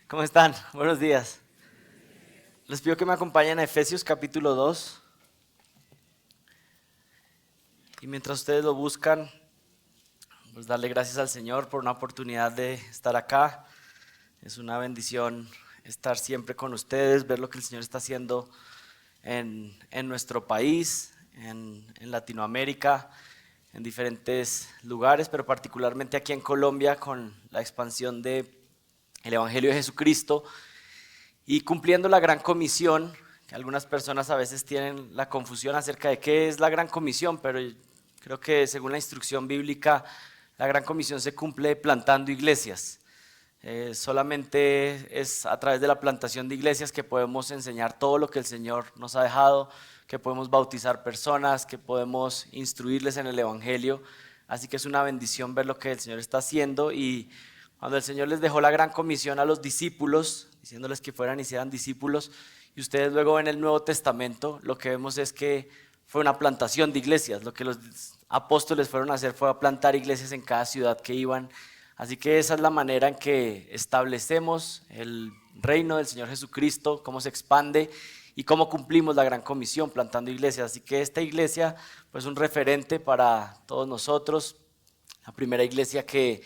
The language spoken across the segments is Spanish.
¿Cómo están? Buenos días. Les pido que me acompañen a Efesios capítulo 2. Y mientras ustedes lo buscan, pues darle gracias al Señor por una oportunidad de estar acá. Es una bendición estar siempre con ustedes, ver lo que el Señor está haciendo en nuestro país, en Latinoamérica, en diferentes lugares, pero particularmente aquí en Colombia con la expansión del Evangelio de Jesucristo. Y cumpliendo la gran comisión, que algunas personas a veces tienen la confusión acerca de qué es la gran comisión, pero creo que según la instrucción bíblica, la gran comisión se cumple plantando iglesias. Solamente es a través de la plantación de iglesias que podemos enseñar todo lo que el Señor nos ha dejado, que podemos bautizar personas, que podemos instruirles en el Evangelio. Así que es una bendición ver lo que el Señor está haciendo. Y cuando el Señor les dejó la gran comisión a los discípulos, diciéndoles que fueran y hicieran discípulos, y ustedes luego ven el Nuevo Testamento, lo que vemos es que fue una plantación de iglesias. Lo que los apóstoles fueron a hacer fue a plantar iglesias en cada ciudad que iban. Así que esa es la manera en que establecemos el reino del Señor Jesucristo, cómo se expande y cómo cumplimos la gran comisión plantando iglesias. Así que esta iglesia pues, es un referente para todos nosotros, la primera iglesia que,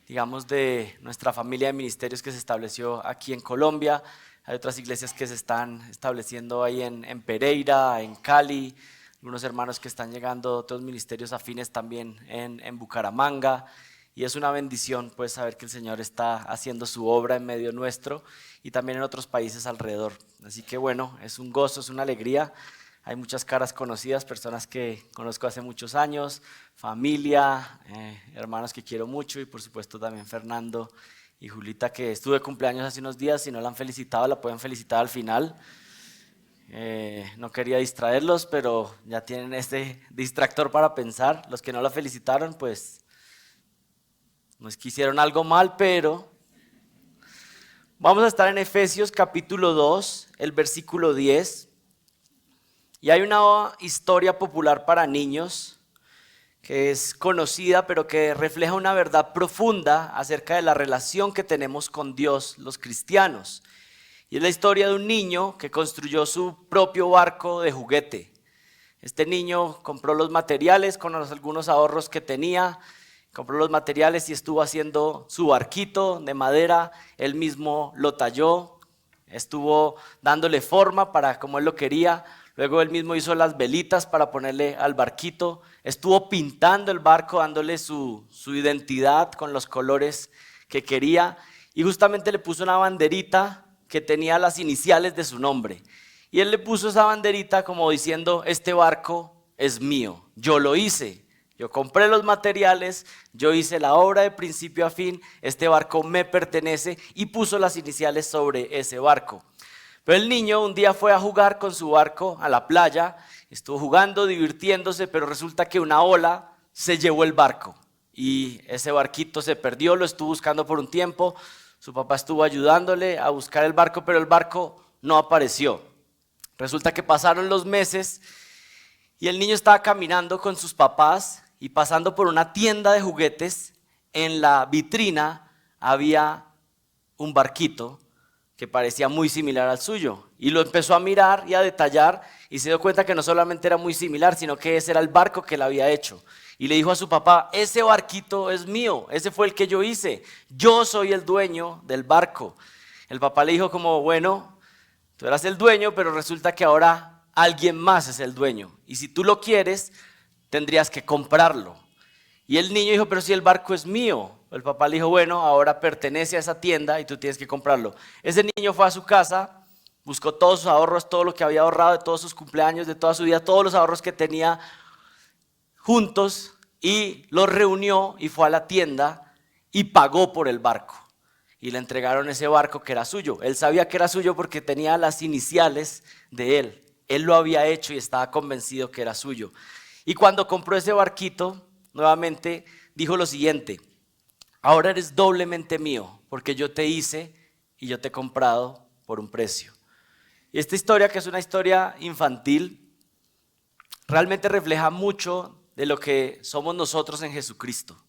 digamos, de nuestra familia de ministerios que se estableció aquí en Colombia. Hay otras iglesias que se están estableciendo ahí en Pereira, en Cali, algunos hermanos que están llegando, otros ministerios afines también en Bucaramanga. Y es una bendición pues saber que el Señor está haciendo su obra en medio nuestro y también en otros países alrededor. Así que bueno, es un gozo, es una alegría. Hay muchas caras conocidas, personas que conozco hace muchos años, familia, hermanos que quiero mucho y por supuesto también Fernando y Julita, que estuve de cumpleaños hace unos días. Si no la han felicitado, la pueden felicitar al final. No quería distraerlos, pero ya tienen este distractor para pensar. Los que no la felicitaron, pues no es que hicieron algo mal, pero vamos a estar en Efesios capítulo 2, el versículo 10. Y hay una historia popular para niños que es conocida, pero que refleja una verdad profunda acerca de la relación que tenemos con Dios, los cristianos. Y es la historia de un niño que construyó su propio barco de juguete. Este niño compró los materiales con algunos ahorros que tenía, compró los materiales y estuvo haciendo su barquito de madera. Él mismo lo talló, estuvo dándole forma para como él lo quería. Luego él mismo hizo las velitas para ponerle al barquito. Estuvo pintando el barco, dándole su identidad con los colores que quería. Y justamente le puso una banderita que tenía las iniciales de su nombre. Y él le puso esa banderita como diciendo: este barco es mío, yo lo hice. Yo compré los materiales, yo hice la obra de principio a fin, este barco me pertenece, y puso las iniciales sobre ese barco. Pero el niño un día fue a jugar con su barco a la playa, estuvo jugando, divirtiéndose, pero resulta que una ola se llevó el barco y ese barquito se perdió. Lo estuvo buscando por un tiempo, su papá estuvo ayudándole a buscar el barco, pero el barco no apareció. Resulta que pasaron los meses y el niño estaba caminando con sus papás y pasando por una tienda de juguetes. En la vitrina había un barquito que parecía muy similar al suyo, y lo empezó a mirar y a detallar y se dio cuenta que no solamente era muy similar, sino que ese era el barco que él había hecho. Y le dijo a su papá: ese barquito es mío, ese fue el que yo hice, yo soy el dueño del barco. El papá le dijo como: bueno, tú eras el dueño, pero resulta que ahora alguien más es el dueño, y si tú lo quieres, tendrías que comprarlo. Y el niño dijo: pero si el barco es mío. El papá le dijo: bueno, ahora pertenece a esa tienda y tú tienes que comprarlo. Ese niño fue a su casa, buscó todos sus ahorros, todo lo que había ahorrado de todos sus cumpleaños, de toda su vida, todos los ahorros que tenía juntos, y los reunió y fue a la tienda y pagó por el barco. Y le entregaron ese barco que era suyo. Él sabía que era suyo porque tenía las iniciales de él. Él lo había hecho y estaba convencido que era suyo. Y cuando compró ese barquito, nuevamente dijo lo siguiente: ahora eres doblemente mío, porque yo te hice y yo te he comprado por un precio. Y esta historia, que es una historia infantil, realmente refleja mucho de lo que somos nosotros en Jesucristo.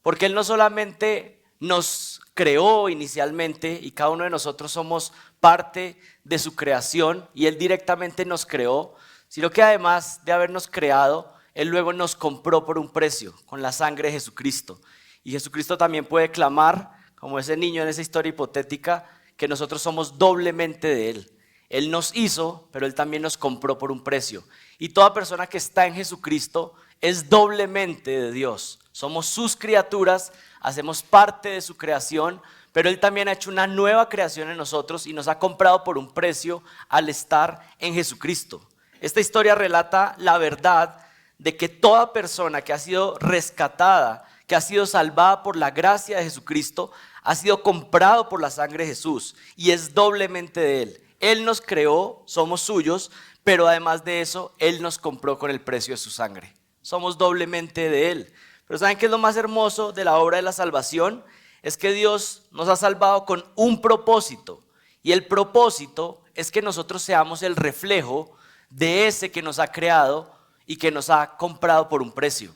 Porque Él no solamente nos creó inicialmente y cada uno de nosotros somos parte de su creación y Él directamente nos creó, sino que además de habernos creado, Él luego nos compró por un precio, con la sangre de Jesucristo. Y Jesucristo también puede clamar, como ese niño en esa historia hipotética, que nosotros somos doblemente de Él. Él nos hizo, pero Él también nos compró por un precio. Y toda persona que está en Jesucristo es doblemente de Dios. Somos sus criaturas, hacemos parte de su creación, pero Él también ha hecho una nueva creación en nosotros y nos ha comprado por un precio al estar en Jesucristo. Esta historia relata la verdad de que toda persona que ha sido rescatada, que ha sido salvada por la gracia de Jesucristo, ha sido comprado por la sangre de Jesús y es doblemente de Él. Él nos creó, somos suyos, pero además de eso, Él nos compró con el precio de su sangre. Somos doblemente de Él. Pero ¿saben qué es lo más hermoso de la obra de la salvación? Es que Dios nos ha salvado con un propósito. Y el propósito es que nosotros seamos el reflejo de ese que nos ha creado y que nos ha comprado por un precio.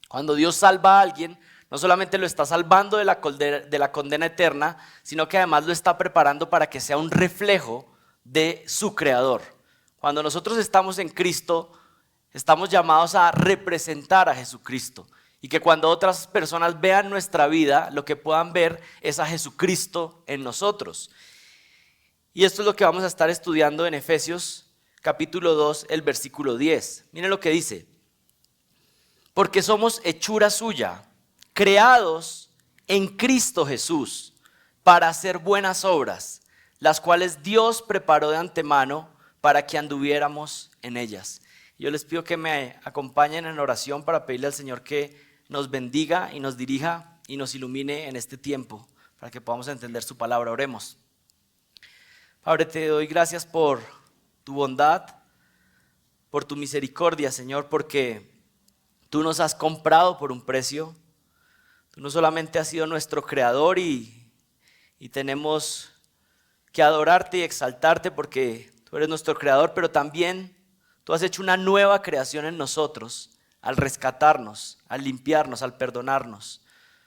Cuando Dios salva a alguien, no solamente lo está salvando de la condena eterna, sino que además lo está preparando para que sea un reflejo de su creador. Cuando nosotros estamos en Cristo, estamos llamados a representar a Jesucristo. Y que cuando otras personas vean nuestra vida, lo que puedan ver es a Jesucristo en nosotros. Y esto es lo que vamos a estar estudiando en Efesios capítulo 2, el versículo 10. Miren lo que dice. Porque somos hechura suya, creados en Cristo Jesús, para hacer buenas obras, las cuales Dios preparó de antemano para que anduviéramos en ellas. Yo les pido que me acompañen en oración para pedirle al Señor que nos bendiga y nos dirija y nos ilumine en este tiempo, para que podamos entender su palabra. Oremos. Padre, te doy gracias por tu bondad, por tu misericordia, Señor, porque tú nos has comprado por un precio. Tú no solamente has sido nuestro creador y tenemos que adorarte y exaltarte porque tú eres nuestro creador, pero también tú has hecho una nueva creación en nosotros al rescatarnos, al limpiarnos, al perdonarnos.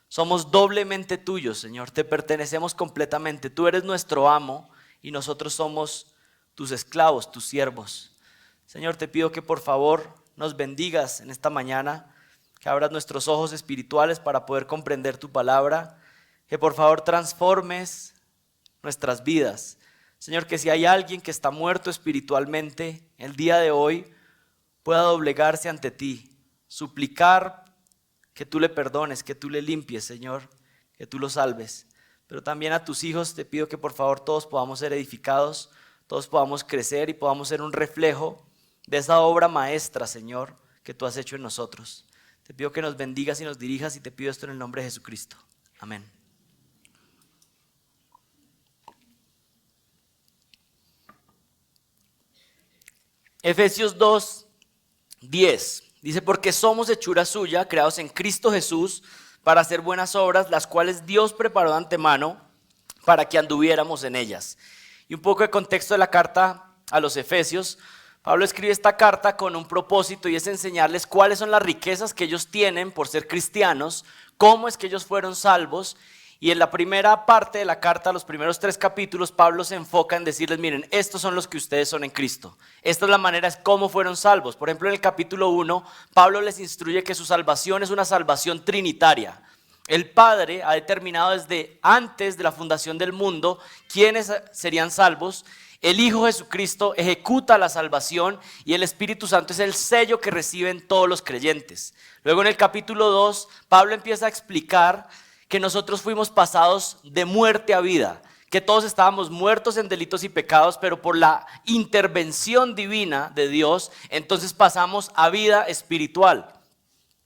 Somos doblemente tuyos, Señor, te pertenecemos completamente. Tú eres nuestro amo y nosotros somos tus esclavos, tus siervos. Señor, te pido que por favor nos bendigas en esta mañana, que abras nuestros ojos espirituales para poder comprender tu palabra, que por favor transformes nuestras vidas. Señor, que si hay alguien que está muerto espiritualmente, el día de hoy pueda doblegarse ante ti, suplicar que tú le perdones, que tú le limpies, Señor, que tú lo salves. Pero también a tus hijos te pido que por favor todos podamos ser edificados, todos podamos crecer y podamos ser un reflejo de esa obra maestra, Señor, que tú has hecho en nosotros. Te pido que nos bendigas y nos dirijas y te pido esto en el nombre de Jesucristo. Amén. Efesios 2, 10. Dice, porque somos hechura suya, creados en Cristo Jesús, para hacer buenas obras, las cuales Dios preparó de antemano para que anduviéramos en ellas. Y un poco de contexto de la carta a los Efesios. Pablo escribe esta carta con un propósito y es enseñarles cuáles son las riquezas que ellos tienen por ser cristianos, cómo es que ellos fueron salvos. Y en la primera parte de la carta, los primeros 3 capítulos, Pablo se enfoca en decirles, miren, estos son los que ustedes son en Cristo. Esta es la manera, es cómo fueron salvos. Por ejemplo, en el capítulo 1, Pablo les instruye que su salvación es una salvación trinitaria. El Padre ha determinado desde antes de la fundación del mundo quiénes serían salvos. El Hijo Jesucristo ejecuta la salvación y el Espíritu Santo es el sello que reciben todos los creyentes. Luego en el capítulo 2, Pablo empieza a explicar que nosotros fuimos pasados de muerte a vida, que todos estábamos muertos en delitos y pecados, pero por la intervención divina de Dios, entonces pasamos a vida espiritual.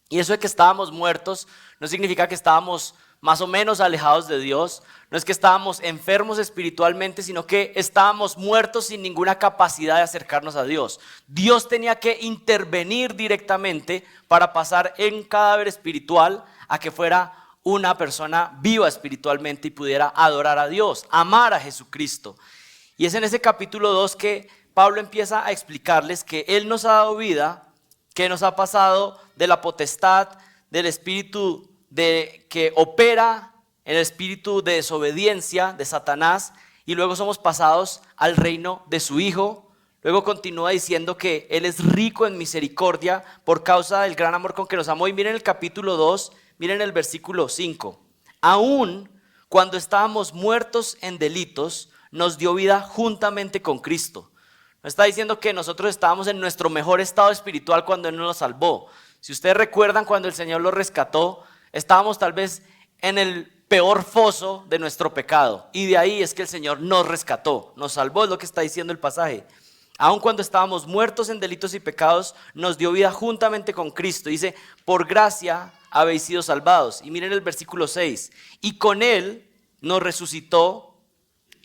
Y eso de que estábamos muertos no significa que estábamos más o menos alejados de Dios, no es que estábamos enfermos espiritualmente, sino que estábamos muertos sin ninguna capacidad de acercarnos a Dios. Dios tenía que intervenir directamente para pasar en cadáver espiritual a que fuera una persona viva espiritualmente y pudiera adorar a Dios, amar a Jesucristo. Y es en ese capítulo 2 que Pablo empieza a explicarles que Él nos ha dado vida, que nos ha pasado de la potestad del espíritu que opera en el espíritu de desobediencia de Satanás y luego somos pasados al reino de su Hijo. Luego continúa diciendo que Él es rico en misericordia por causa del gran amor con que nos amó. Y miren el capítulo 2, miren el versículo 5. Aún cuando estábamos muertos en delitos, nos dio vida juntamente con Cristo. No está diciendo que nosotros estábamos en nuestro mejor estado espiritual cuando Él nos salvó. Si ustedes recuerdan cuando el Señor los rescató, estábamos tal vez en el peor foso de nuestro pecado. Y de ahí es que el Señor nos rescató, nos salvó, es lo que está diciendo el pasaje. Aun cuando estábamos muertos en delitos y pecados, nos dio vida juntamente con Cristo. Dice, por gracia habéis sido salvados. Y miren el versículo 6. Y con Él nos resucitó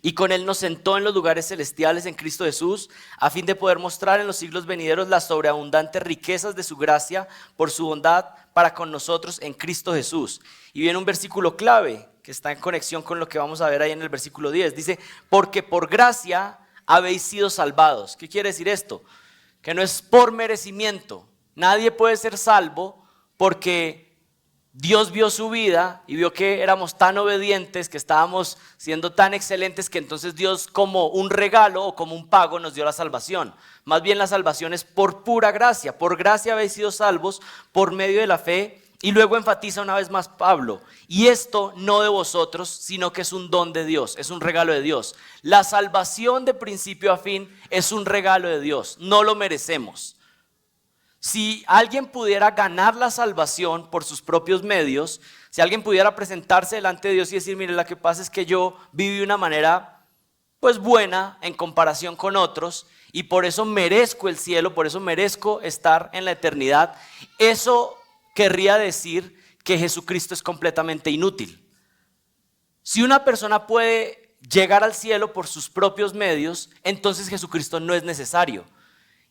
y con Él nos sentó en los lugares celestiales en Cristo Jesús, a fin de poder mostrar en los siglos venideros las sobreabundantes riquezas de su gracia por su bondad para con nosotros en Cristo Jesús. Y viene un versículo clave que está en conexión con lo que vamos a ver ahí en el versículo 10. Dice, porque por gracia habéis sido salvados. ¿Qué quiere decir esto? Que no es por merecimiento. Nadie puede ser salvo porque Dios vio su vida y vio que éramos tan obedientes, que estábamos siendo tan excelentes, que entonces Dios como un regalo o como un pago nos dio la salvación. Más bien la salvación es por pura gracia. Por gracia habéis sido salvos por medio de la fe. Y luego enfatiza una vez más Pablo, y esto no de vosotros, sino que es un don de Dios, es un regalo de Dios. La salvación de principio a fin es un regalo de Dios, no lo merecemos. Si alguien pudiera ganar la salvación por sus propios medios, si alguien pudiera presentarse delante de Dios y decir, mire, lo que pasa es que yo viví de una manera pues buena en comparación con otros y por eso merezco el cielo, por eso merezco estar en la eternidad, eso querría decir que Jesucristo es completamente inútil. Si una persona puede llegar al cielo por sus propios medios, entonces Jesucristo no es necesario.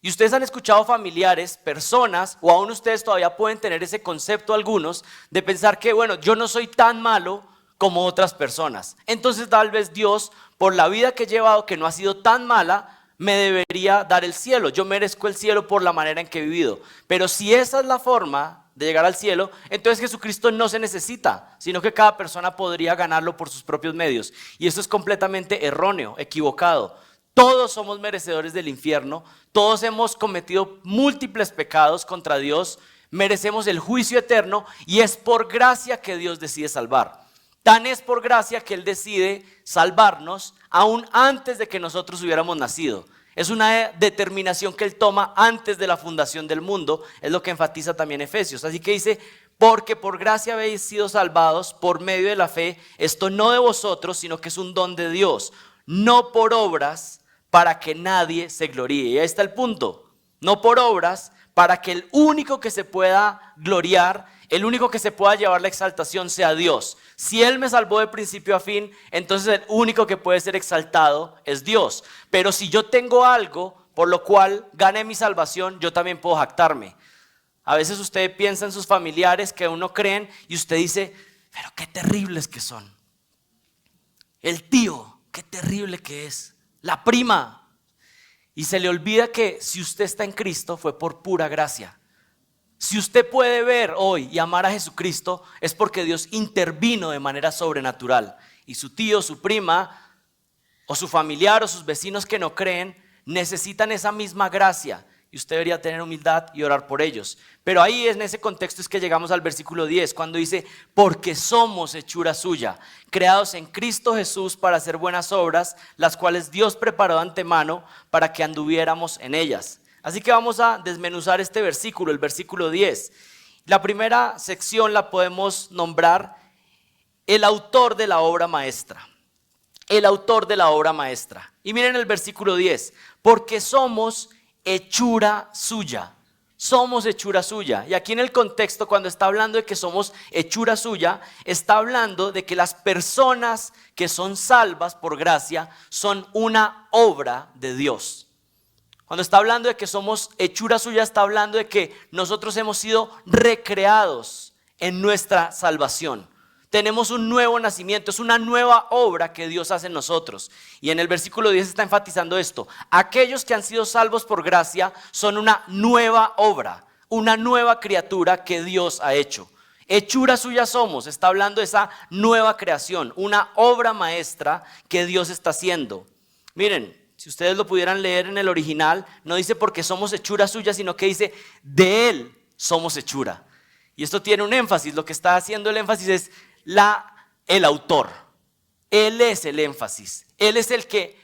Y ustedes han escuchado familiares, personas, o aún ustedes todavía pueden tener ese concepto algunos, de pensar que, bueno, yo no soy tan malo como otras personas. Entonces tal vez Dios, por la vida que he llevado, que no ha sido tan mala, me debería dar el cielo. Yo merezco el cielo por la manera en que he vivido. Pero si esa es la forma de llegar al cielo, entonces Jesucristo no se necesita, sino que cada persona podría ganarlo por sus propios medios. Y eso es completamente erróneo, equivocado. Todos somos merecedores del infierno, todos hemos cometido múltiples pecados contra Dios, merecemos el juicio eterno y es por gracia que Dios decide salvar. Tan es por gracia que Él decide salvarnos aún antes de que nosotros hubiéramos nacido. Es una determinación que Él toma antes de la fundación del mundo, es lo que enfatiza también Efesios. Así que dice, porque por gracia habéis sido salvados por medio de la fe, esto no de vosotros, sino que es un don de Dios, no por obras, para que nadie se gloríe. Y ahí está el punto, no por obras, para que el único que se pueda gloriar, el único que se pueda llevar la exaltación sea Dios. Si Él me salvó de principio a fin, entonces el único que puede ser exaltado es Dios. Pero si yo tengo algo por lo cual gané mi salvación, yo también puedo jactarme. A veces usted piensa en sus familiares que uno creen y usted dice, pero qué terribles que son. El tío, qué terrible que es. La prima. Y se le olvida que si usted está en Cristo fue por pura gracia. Si usted puede ver hoy y amar a Jesucristo es porque Dios intervino de manera sobrenatural. Y su tío, su prima, o su familiar o sus vecinos que no creen necesitan esa misma gracia. Y usted debería tener humildad y orar por ellos. Pero ahí en ese contexto es que llegamos al versículo 10, cuando dice, porque somos hechura suya, creados en Cristo Jesús para hacer buenas obras, las cuales Dios preparó de antemano para que anduviéramos en ellas. Así que vamos a desmenuzar este versículo, el versículo 10. La primera sección la podemos nombrar el autor de la obra maestra. El autor de la obra maestra. Y miren el versículo 10, porque somos hechura suya. Somos hechura suya. Y aquí en el contexto, cuando está hablando de que somos hechura suya, está hablando de que las personas que son salvas por gracia son una obra de Dios. Cuando está hablando de que somos hechura suya, está hablando de que nosotros hemos sido recreados en nuestra salvación. Tenemos un nuevo nacimiento, es una nueva obra que Dios hace en nosotros. Y en el versículo 10 está enfatizando esto. Aquellos que han sido salvos por gracia son una nueva obra, una nueva criatura que Dios ha hecho. Hechura suya somos, está hablando de esa nueva creación, una obra maestra que Dios está haciendo. Miren, si ustedes lo pudieran leer en el original, no dice porque somos hechura suya, sino que dice de Él somos hechura. Y esto tiene un énfasis, lo que está haciendo el énfasis es el autor. Él es el énfasis, Él es el que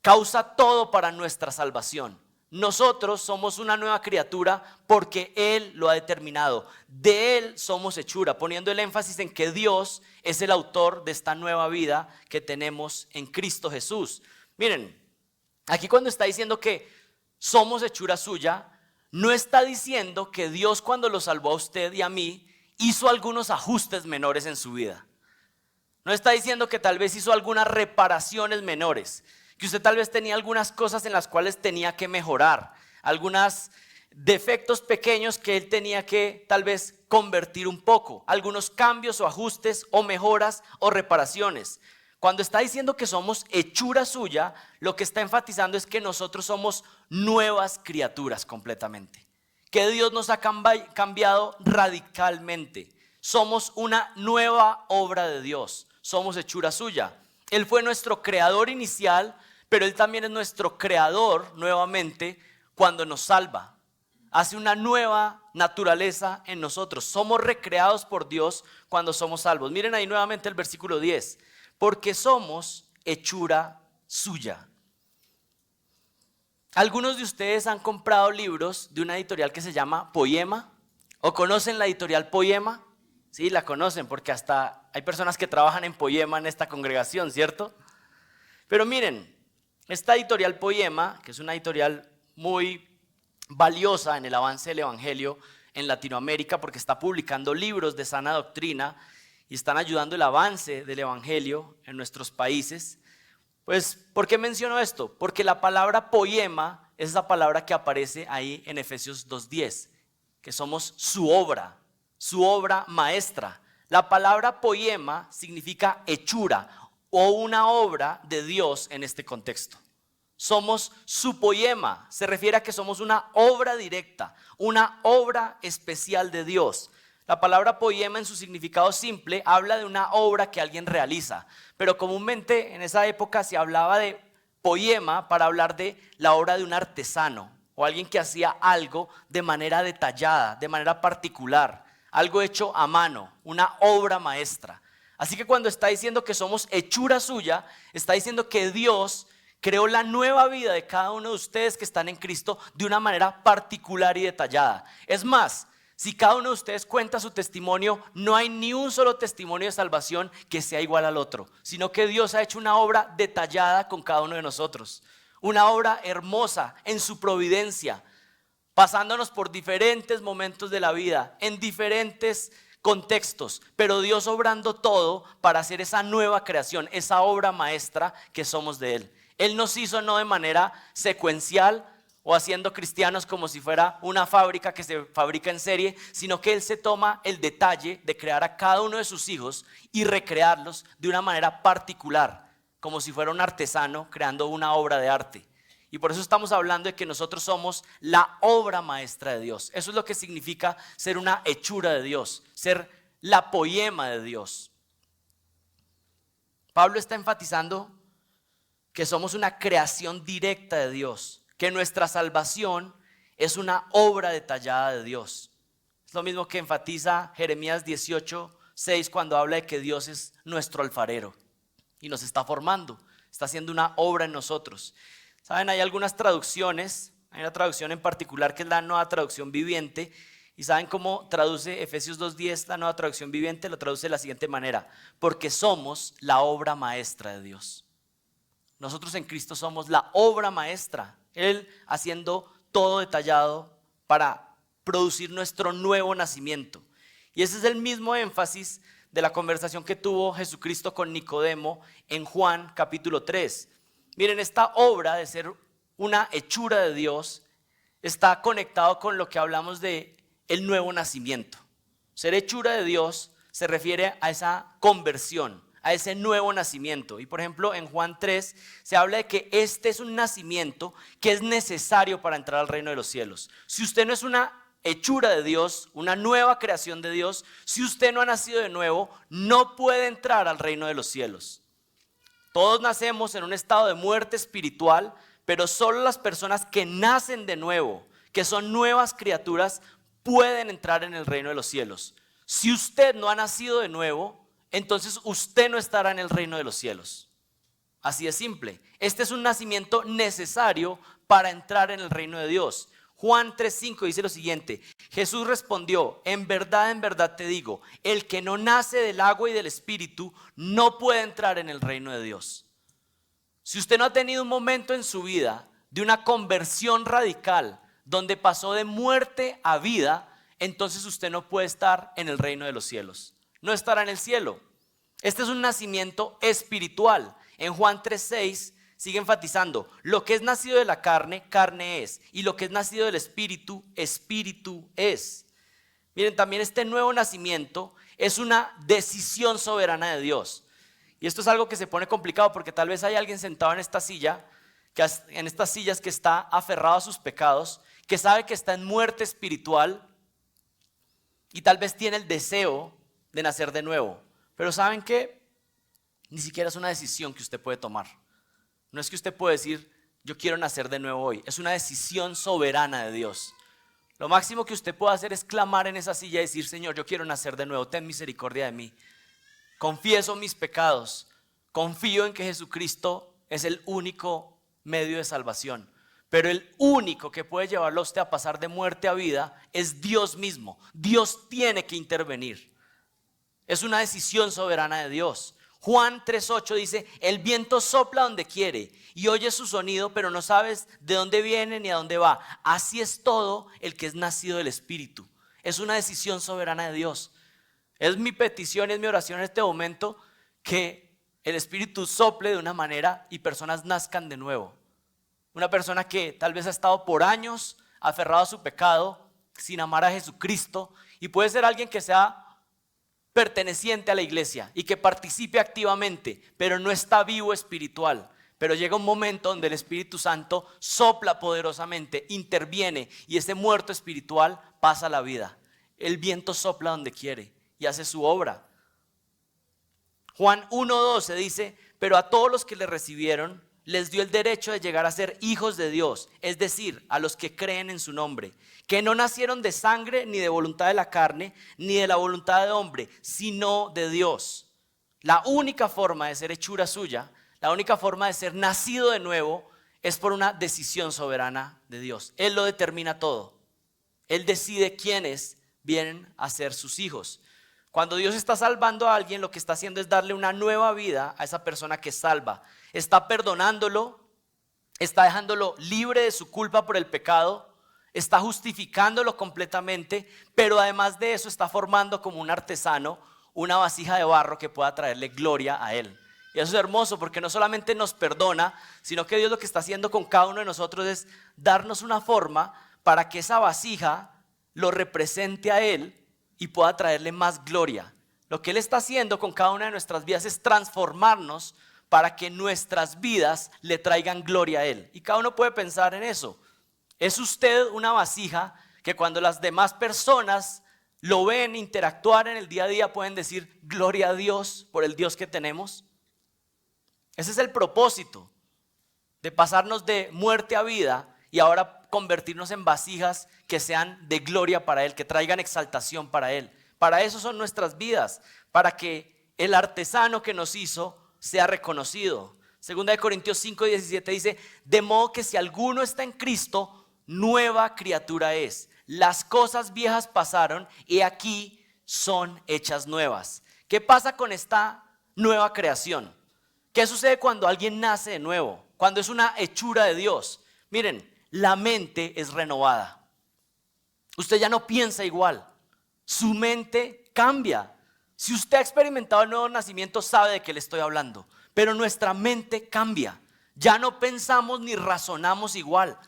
causa todo para nuestra salvación. Nosotros somos una nueva criatura porque Él lo ha determinado. De Él somos hechura, poniendo el énfasis en que Dios es el autor de esta nueva vida que tenemos en Cristo Jesús. Miren, aquí cuando está diciendo que somos hechura suya, no está diciendo que Dios, cuando lo salvó a usted y a mí, hizo algunos ajustes menores en su vida. No está diciendo que tal vez hizo algunas reparaciones menores, que usted tal vez tenía algunas cosas en las cuales tenía que mejorar, algunos defectos pequeños que él tenía que tal vez convertir un poco, algunos cambios o ajustes o mejoras o reparaciones. Cuando está diciendo que somos hechura suya, lo que está enfatizando es que nosotros somos nuevas criaturas completamente, que Dios nos ha cambiado radicalmente. Somos una nueva obra de Dios, somos hechura suya. Él fue nuestro creador inicial, pero Él también es nuestro creador nuevamente cuando nos salva. Hace una nueva naturaleza en nosotros. Somos recreados por Dios cuando somos salvos. Miren ahí nuevamente el versículo 10. Porque somos hechura suya. Algunos de ustedes han comprado libros de una editorial que se llama Poema. ¿O conocen la editorial Poema? Sí, la conocen porque hasta hay personas que trabajan en Poema en esta congregación, ¿cierto? Pero miren, esta editorial Poema, que es una editorial muy valiosa en el avance del evangelio en Latinoamérica, porque está publicando libros de sana doctrina y están ayudando el avance del evangelio en nuestros países. Pues, ¿por qué menciono esto? Porque la palabra poema es esa palabra que aparece ahí en Efesios 2:10, que somos su obra maestra. La palabra poema significa hechura o una obra de Dios en este contexto. Somos su poema, se refiere a que somos una obra directa, una obra especial de Dios. La palabra poema en su significado simple habla de una obra que alguien realiza, pero comúnmente en esa época se hablaba de poema para hablar de la obra de un artesano o alguien que hacía algo de manera detallada, de manera particular, algo hecho a mano, una obra maestra. Así que cuando está diciendo que somos hechura suya, está diciendo que Dios creó la nueva vida de cada uno de ustedes que están en Cristo de una manera particular y detallada. Es más, si cada uno de ustedes cuenta su testimonio, no hay ni un solo testimonio de salvación que sea igual al otro, sino que Dios ha hecho una obra detallada con cada uno de nosotros. Una obra hermosa en su providencia, pasándonos por diferentes momentos de la vida, en diferentes contextos, pero Dios obrando todo para hacer esa nueva creación, esa obra maestra que somos de Él. Él nos hizo no de manera secuencial o haciendo cristianos como si fuera una fábrica que se fabrica en serie, sino que Él se toma el detalle de crear a cada uno de sus hijos y recrearlos de una manera particular, como si fuera un artesano creando una obra de arte. Y por eso estamos hablando de que nosotros somos la obra maestra de Dios. Eso es lo que significa ser una hechura de Dios, ser la poema de Dios. Pablo está enfatizando que somos una creación directa de Dios, que nuestra salvación es una obra detallada de Dios. Es lo mismo que enfatiza Jeremías 18:6 cuando habla de que Dios es nuestro alfarero y nos está formando, está haciendo una obra en nosotros. Saben, hay algunas traducciones, hay una traducción en particular que es la Nueva Traducción Viviente, y saben cómo traduce Efesios 2:10, la Nueva Traducción Viviente, lo traduce de la siguiente manera: porque somos la obra maestra de Dios. Nosotros en Cristo somos la obra maestra, Él haciendo todo detallado para producir nuestro nuevo nacimiento. Y ese es el mismo énfasis de la conversación que tuvo Jesucristo con Nicodemo en Juan capítulo 3. Miren, esta obra de ser una hechura de Dios está conectado con lo que hablamos de el nuevo nacimiento. Ser hechura de Dios se refiere a esa conversión, a ese nuevo nacimiento. Y por ejemplo en Juan 3 se habla de que este es un nacimiento que es necesario para entrar al reino de los cielos. Si usted no es una hechura de Dios, una nueva creación de Dios, si usted no ha nacido de nuevo, no puede entrar al reino de los cielos. Todos nacemos en un estado de muerte espiritual, pero solo las personas que nacen de nuevo, que son nuevas criaturas, pueden entrar en el reino de los cielos. Si usted no ha nacido de nuevo, entonces usted no estará en el reino de los cielos. Así de simple. Este es un nacimiento necesario para entrar en el reino de Dios. Juan 3:5 dice lo siguiente: Jesús respondió, en verdad te digo, el que no nace del agua y del espíritu no puede entrar en el reino de Dios. Si usted no ha tenido un momento en su vida de una conversión radical, donde pasó de muerte a vida, entonces usted no puede estar en el reino de los cielos. No estará en el cielo. Este es un nacimiento espiritual. En Juan 3:6 sigue enfatizando, lo que es nacido de la carne, carne es, y lo que es nacido del espíritu, espíritu es. Miren, también este nuevo nacimiento es una decisión soberana de Dios. Y esto es algo que se pone complicado porque tal vez hay alguien sentado en esta silla, en estas sillas, que está aferrado a sus pecados, que sabe que está en muerte espiritual y tal vez tiene el deseo de nacer de nuevo. Pero ¿saben qué? Ni siquiera es una decisión que usted puede tomar. No es que usted puede decir, yo quiero nacer de nuevo hoy. Es una decisión soberana de Dios. Lo máximo que usted puede hacer es clamar en esa silla y decir, Señor, yo quiero nacer de nuevo, ten misericordia de mí. Confieso mis pecados, confío en que Jesucristo es el único medio de salvación. Pero el único que puede llevarlo a usted a pasar de muerte a vida es Dios mismo. Dios tiene que intervenir. Es una decisión soberana de Dios. Juan 3:8 dice, el viento sopla donde quiere y oyes su sonido, pero no sabes de dónde viene ni a dónde va. Así es todo el que es nacido del Espíritu. Es una decisión soberana de Dios. Es mi petición, es mi oración en este momento, que el Espíritu sople de una manera y personas nazcan de nuevo. Una persona que tal vez ha estado por años aferrado a su pecado, sin amar a Jesucristo, y puede ser alguien que sea perteneciente a la iglesia y que participe activamente, pero no está vivo espiritual. Pero llega un momento donde el Espíritu Santo sopla poderosamente, interviene, y ese muerto espiritual pasa a la vida. El viento sopla donde quiere y hace su obra. Juan 1:12 dice, pero a todos los que le recibieron les dio el derecho de llegar a ser hijos de Dios, es decir, a los que creen en su nombre, que no nacieron de sangre, ni de voluntad de la carne, ni de la voluntad de hombre, sino de Dios. La única forma de ser hechura suya, la única forma de ser nacido de nuevo, es por una decisión soberana de Dios. Él lo determina todo. Él decide quiénes vienen a ser sus hijos. Cuando Dios está salvando a alguien, lo que está haciendo es darle una nueva vida a esa persona que salva. Está perdonándolo, está dejándolo libre de su culpa por el pecado, está justificándolo completamente, pero además de eso está formando como un artesano una vasija de barro que pueda traerle gloria a él. Y eso es hermoso porque no solamente nos perdona, sino que Dios lo que está haciendo con cada uno de nosotros es darnos una forma para que esa vasija lo represente a Él y pueda traerle más gloria. Lo que Él está haciendo con cada una de nuestras vidas es transformarnos para que nuestras vidas le traigan gloria a Él. Y cada uno puede pensar en eso. ¿Es usted una vasija que cuando las demás personas lo ven interactuar en el día a día pueden decir gloria a Dios por el Dios que tenemos? Ese es el propósito de pasarnos de muerte a vida y ahora convertirnos en vasijas que sean de gloria para Él, que traigan exaltación para Él. Para eso son nuestras vidas, para que el artesano que nos hizo sea reconocido. Segunda de Corintios 5:17 dice, de modo que si alguno está en Cristo, nueva criatura es. Las cosas viejas pasaron y aquí son hechas nuevas. ¿Qué pasa con esta nueva creación? ¿Qué sucede cuando alguien nace de nuevo? Cuando es una hechura de Dios. Miren, la mente es renovada. Usted ya no piensa igual. Su mente cambia. Si usted ha experimentado el nuevo nacimiento, sabe de qué le estoy hablando. Pero nuestra mente cambia. Ya no pensamos ni razonamos igual.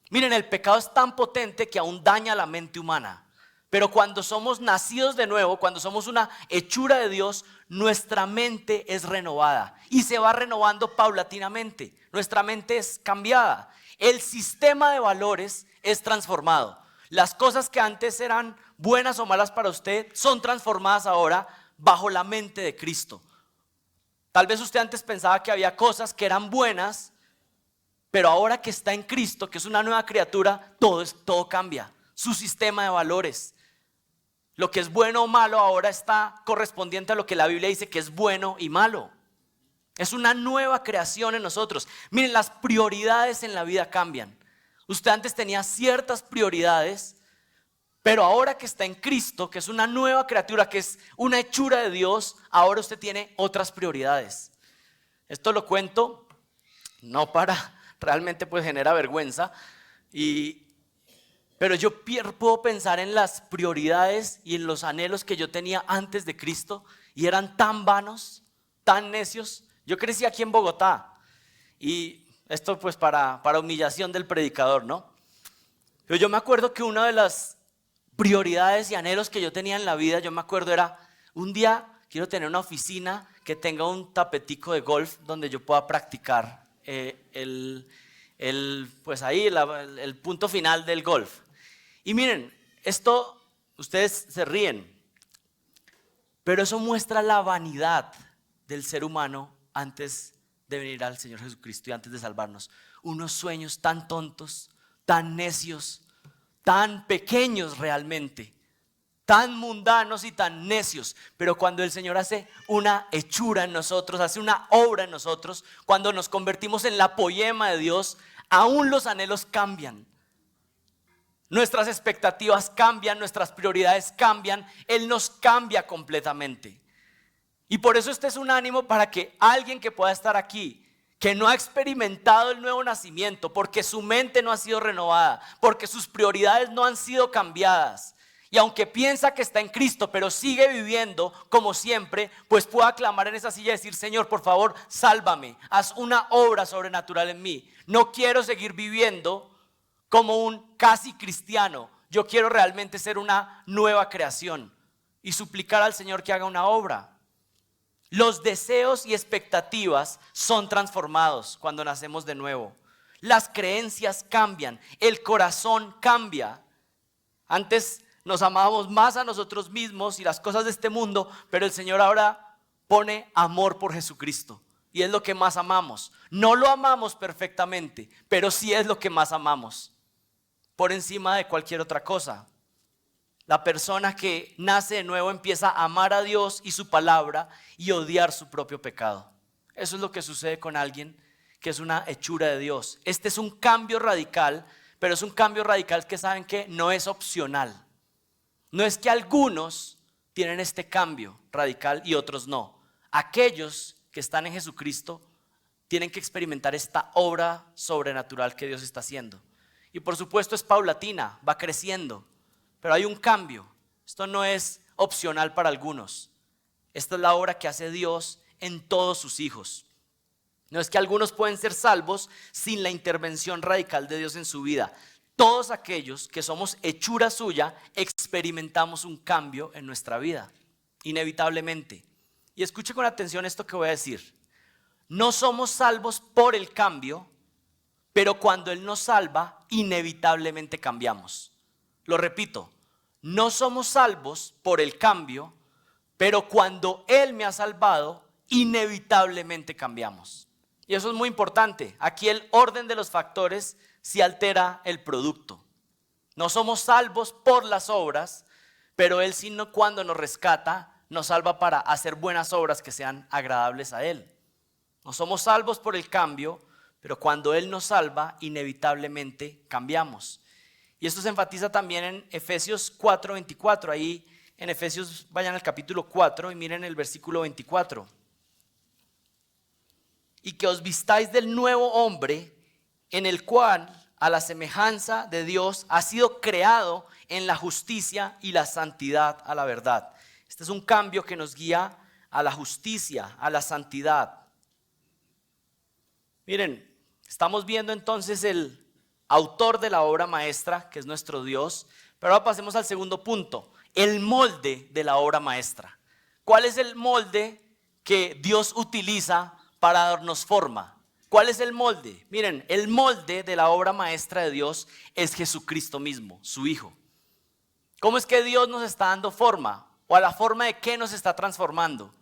Miren, el pecado es tan potente que aún daña la mente humana. Pero cuando somos nacidos de nuevo, cuando somos una hechura de Dios, nuestra mente es renovada y se va renovando paulatinamente. Nuestra mente es cambiada. El sistema de valores es transformado. Las cosas que antes eran buenas o malas para usted son transformadas ahora bajo la mente de Cristo. Tal vez usted antes pensaba que había cosas que eran buenas, pero ahora que está en Cristo, que es una nueva criatura, todo cambia. Su sistema de valores. Lo que es bueno o malo ahora está correspondiente a lo que la Biblia dice que es bueno y malo. Es una nueva creación en nosotros. Miren, las prioridades en la vida cambian. Usted antes tenía ciertas prioridades, pero ahora que está en Cristo, que es una nueva criatura, que es una hechura de Dios, ahora usted tiene otras prioridades. Esto lo cuento no para realmente pues genera vergüenza, pero yo puedo pensar en las prioridades y en los anhelos que yo tenía antes de Cristo y eran tan vanos, tan necios. Yo crecí aquí en Bogotá y esto pues para humillación del predicador, ¿no? Pero yo me acuerdo que una de las prioridades y anhelos que yo tenía en la vida, yo me acuerdo era, un día quiero tener una oficina que tenga un tapetico de golf donde yo pueda practicar pues ahí el punto final del golf. Y miren, esto, ustedes se ríen, pero eso muestra la vanidad del ser humano antes de venir al Señor Jesucristo y antes de salvarnos. Unos sueños tan tontos, tan necios, tan pequeños realmente, tan mundanos y tan necios. Pero cuando el Señor hace una hechura en nosotros, hace una obra en nosotros, cuando nos convertimos en la poema de Dios, aún los anhelos cambian. Nuestras expectativas cambian, nuestras prioridades cambian, Él nos cambia completamente. Y por eso este es un ánimo para que alguien que pueda estar aquí, que no ha experimentado el nuevo nacimiento, porque su mente no ha sido renovada, porque sus prioridades no han sido cambiadas, y aunque piensa que está en Cristo, pero sigue viviendo como siempre, pues pueda clamar en esa silla y decir: Señor, por favor, sálvame, haz una obra sobrenatural en mí. No quiero seguir viviendo como un casi cristiano. Yo quiero realmente ser una nueva creación y suplicar al Señor que haga una obra. Los deseos y expectativas son transformados cuando nacemos de nuevo. Las creencias cambian, el corazón cambia. Antes nos amábamos más a nosotros mismos y las cosas de este mundo, pero el Señor ahora pone amor por Jesucristo y es lo que más amamos. No lo amamos perfectamente, pero sí es lo que más amamos, por encima de cualquier otra cosa. La persona que nace de nuevo empieza a amar a Dios y su palabra y odiar su propio pecado. Eso es lo que sucede con alguien que es una hechura de Dios. Este es un cambio radical, pero es un cambio radical que saben que no es opcional. No es que algunos tienen este cambio radical y otros no. Aquellos que están en Jesucristo tienen que experimentar esta obra sobrenatural que Dios está haciendo. Y por supuesto es paulatina, va creciendo. Pero hay un cambio. Esto no es opcional para algunos. Esta es la obra que hace Dios en todos sus hijos. No es que algunos pueden ser salvos sin la intervención radical de Dios en su vida. Todos aquellos que somos hechura suya experimentamos un cambio en nuestra vida, inevitablemente. Y escuche con atención esto que voy a decir. No somos salvos por el cambio, pero cuando Él nos salva, inevitablemente cambiamos. Lo repito, no somos salvos por el cambio, pero cuando Él me ha salvado, inevitablemente cambiamos. Y eso es muy importante. Aquí el orden de los factores sí altera el producto. No somos salvos por las obras, pero Él sino cuando nos rescata, nos salva para hacer buenas obras que sean agradables a Él. No somos salvos por el cambio, pero cuando Él nos salva, inevitablemente cambiamos. Y esto se enfatiza también en Efesios 4:24. Ahí en Efesios vayan al capítulo 4 y miren el versículo 24. Y que os vistáis del nuevo hombre, en el cual a la semejanza de Dios ha sido creado en la justicia y la santidad a la verdad. Este es un cambio que nos guía a la justicia, a la santidad. Miren, estamos viendo entonces el autor de la obra maestra, que es nuestro Dios. Pero ahora pasemos al segundo punto, el molde de la obra maestra. ¿Cuál es el molde que Dios utiliza para darnos forma? ¿Cuál es el molde? Miren, el molde de la obra maestra de Dios es Jesucristo mismo, su Hijo. ¿Cómo es que Dios nos está dando forma? ¿O a la forma de qué nos está transformando?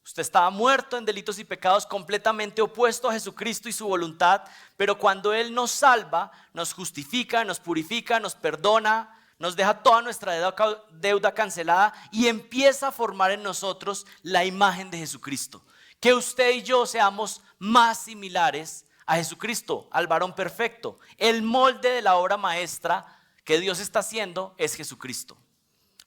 Usted estaba muerto en delitos y pecados, completamente opuesto a Jesucristo y su voluntad, pero cuando Él nos salva, nos justifica, nos purifica, nos perdona, nos deja toda nuestra deuda cancelada y empieza a formar en nosotros la imagen de Jesucristo. Que usted y yo seamos más similares a Jesucristo, al varón perfecto. El molde de la obra maestra que Dios está haciendo es Jesucristo.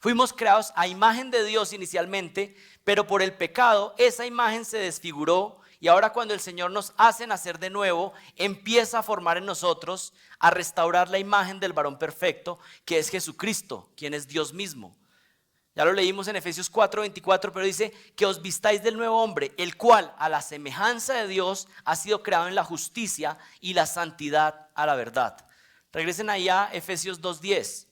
Fuimos creados a imagen de Dios inicialmente, pero por el pecado esa imagen se desfiguró y ahora cuando el Señor nos hace nacer de nuevo, empieza a formar en nosotros, a restaurar la imagen del varón perfecto, que es Jesucristo, quien es Dios mismo. Ya lo leímos en Efesios 4:24, pero dice que os vistáis del nuevo hombre, el cual a la semejanza de Dios ha sido creado en la justicia y la santidad a la verdad. Regresen ahí a Efesios 2:10.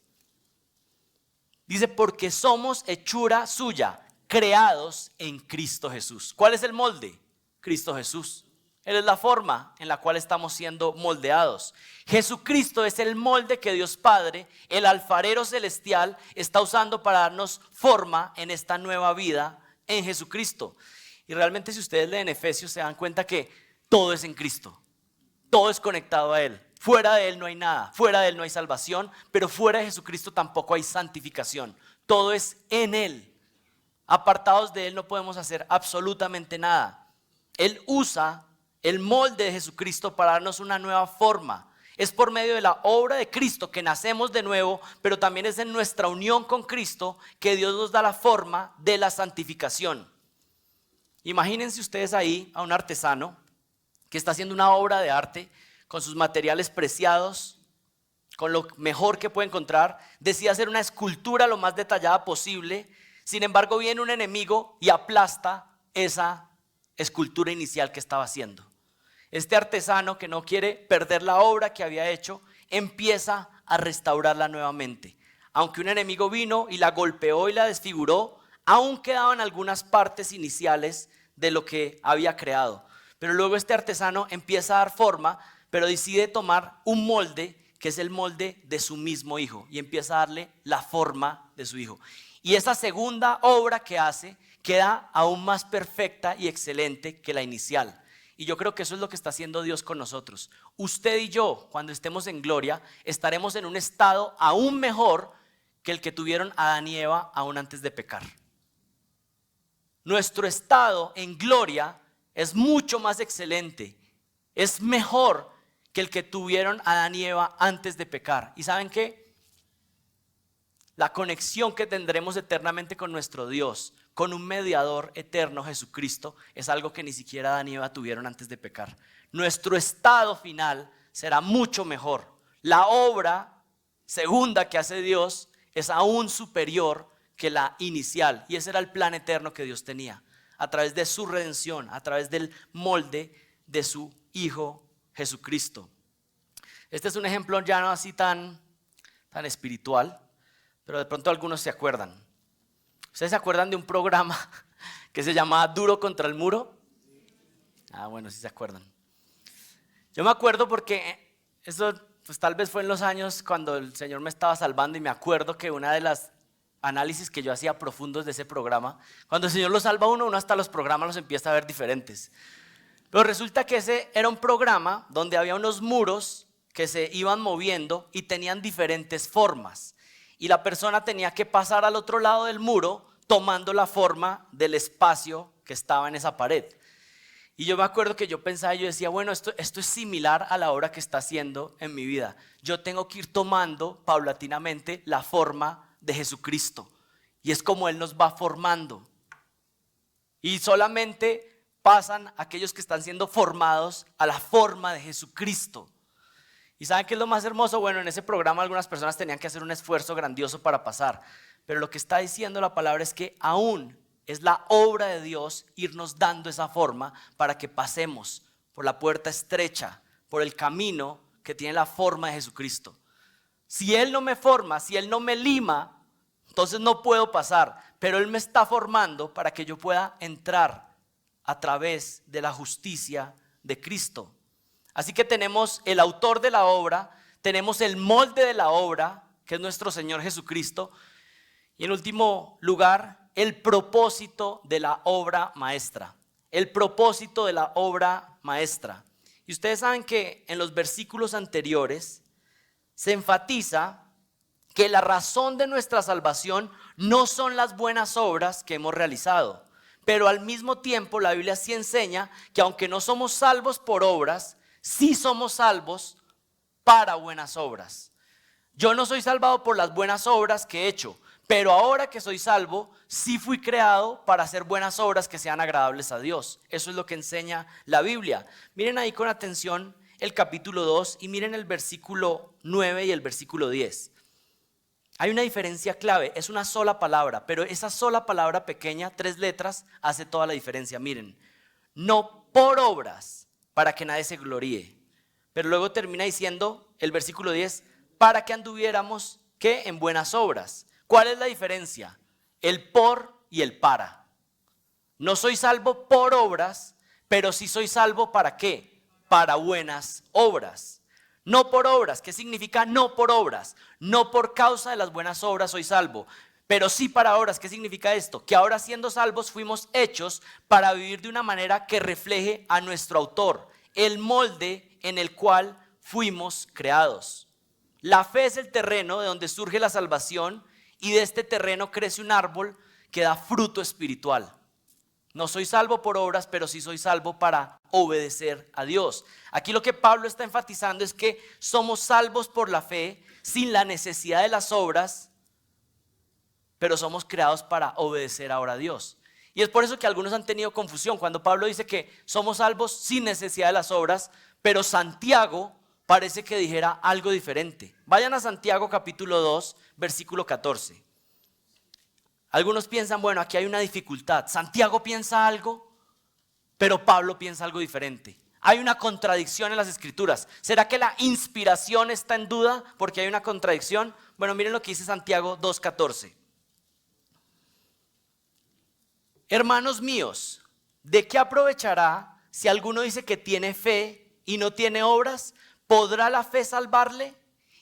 Dice, porque somos hechura suya, creados en Cristo Jesús. ¿Cuál es el molde? Cristo Jesús. Él es la forma en la cual estamos siendo moldeados. Jesucristo es el molde que Dios Padre, el alfarero celestial, está usando para darnos forma en esta nueva vida en Jesucristo. Y realmente si ustedes leen Efesios se dan cuenta que todo es en Cristo. Todo es conectado a Él. Fuera de Él no hay nada. Fuera de Él no hay salvación. Pero fuera de Jesucristo tampoco hay santificación. Todo es en Él. Apartados de Él no podemos hacer absolutamente nada. Él usa el molde de Jesucristo para darnos una nueva forma. Es por medio de la obra de Cristo que nacemos de nuevo, pero también es en nuestra unión con Cristo que Dios nos da la forma de la santificación. Imagínense ustedes ahí a un artesano que está haciendo una obra de arte con sus materiales preciados, con lo mejor que puede encontrar, decide hacer una escultura lo más detallada posible. Sin embargo, viene un enemigo y aplasta esa escultura inicial que estaba haciendo. Este artesano, que no quiere perder la obra que había hecho, empieza a restaurarla nuevamente. Aunque un enemigo vino y la golpeó y la desfiguró, aún quedaban algunas partes iniciales de lo que había creado. Pero luego este artesano empieza a dar forma, pero decide tomar un molde que es el molde de su mismo hijo y empieza a darle la forma de su hijo. Y esa segunda obra que hace queda aún más perfecta y excelente que la inicial. Y yo creo que eso es lo que está haciendo Dios con nosotros. Usted y yo, cuando estemos en gloria, estaremos en un estado aún mejor que el que tuvieron Adán y Eva aún antes de pecar. Nuestro estado en gloria es mucho más excelente, es mejor que el que tuvieron Adán y Eva antes de pecar. ¿Y saben qué? La conexión que tendremos eternamente con nuestro Dios, con un mediador eterno, Jesucristo, es algo que ni siquiera Adán y Eva tuvieron antes de pecar. Nuestro estado final será mucho mejor. La obra segunda que hace Dios es aún superior que la inicial, y ese era el plan eterno que Dios tenía, a través de su redención, a través del molde de su Hijo Jesucristo. Este es un ejemplo ya no así tan espiritual, pero de pronto algunos se acuerdan. ¿Ustedes se acuerdan de un programa que se llamaba Duro contra el Muro? Ah, bueno, sí se acuerdan. Yo me acuerdo porque eso pues tal vez fue en los años cuando el Señor me estaba salvando, y me acuerdo que una de las análisis que yo hacía profundos de ese programa, cuando el Señor lo salva a uno hasta los programas los empieza a ver diferentes. Pero resulta que ese era un programa donde había unos muros que se iban moviendo y tenían diferentes formas. Y la persona tenía que pasar al otro lado del muro tomando la forma del espacio que estaba en esa pared. Y yo me acuerdo que yo pensaba, yo decía, bueno, esto es similar a la obra que está haciendo en mi vida. Yo tengo que ir tomando paulatinamente la forma de Jesucristo. Y es como Él nos va formando. Y solamente pasan aquellos que están siendo formados a la forma de Jesucristo. ¿Y saben qué es lo más hermoso? Bueno, en ese programa algunas personas tenían que hacer un esfuerzo grandioso para pasar. Pero lo que está diciendo la palabra es que aún es la obra de Dios irnos dando esa forma para que pasemos por la puerta estrecha, por el camino que tiene la forma de Jesucristo. Si Él no me forma, si Él no me lima, entonces no puedo pasar. Pero Él me está formando para que yo pueda entrar a través de la justicia de Cristo. Así que tenemos el autor de la obra, tenemos el molde de la obra, que es nuestro Señor Jesucristo, y en último lugar, el propósito de la obra maestra. El propósito de la obra maestra. Y ustedes saben que en los versículos anteriores se enfatiza que la razón de nuestra salvación no son las buenas obras que hemos realizado, pero al mismo tiempo la Biblia sí enseña que aunque no somos salvos por obras, sí somos salvos para buenas obras. Yo no soy salvado por las buenas obras que he hecho, pero ahora que soy salvo, sí fui creado para hacer buenas obras que sean agradables a Dios. Eso es lo que enseña la Biblia. Miren ahí con atención el capítulo 2 y miren el versículo 9 y el versículo 10. Hay una diferencia clave, es una sola palabra, pero esa sola palabra pequeña, 3 letras, hace toda la diferencia. Miren, no por obras, para que nadie se gloríe. Pero luego termina diciendo el versículo 10, para que anduviéramos, ¿qué? En buenas obras. ¿Cuál es la diferencia? El por y el para. No soy salvo por obras, pero sí soy salvo ¿para qué? Para buenas obras. No por obras. ¿Qué significa no por obras? No por causa de las buenas obras soy salvo, pero sí para obras. ¿Qué significa esto? Que ahora siendo salvos fuimos hechos para vivir de una manera que refleje a nuestro autor, el molde en el cual fuimos creados. La fe es el terreno de donde surge la salvación y de este terreno crece un árbol que da fruto espiritual. No soy salvo por obras, pero sí soy salvo para obedecer a Dios. Aquí lo que Pablo está enfatizando es que somos salvos por la fe, sin la necesidad de las obras, pero somos creados para obedecer ahora a Dios. Y es por eso que algunos han tenido confusión cuando Pablo dice que somos salvos sin necesidad de las obras, pero Santiago parece que dijera algo diferente. Vayan a Santiago capítulo 2, versículo 14. Algunos piensan, bueno, aquí hay una dificultad. Santiago piensa algo, pero Pablo piensa algo diferente. Hay una contradicción en las escrituras. ¿Será que la inspiración está en duda porque hay una contradicción? Bueno, miren lo que dice Santiago 2:14. Hermanos míos, ¿de qué aprovechará si alguno dice que tiene fe y no tiene obras? ¿Podrá la fe salvarle?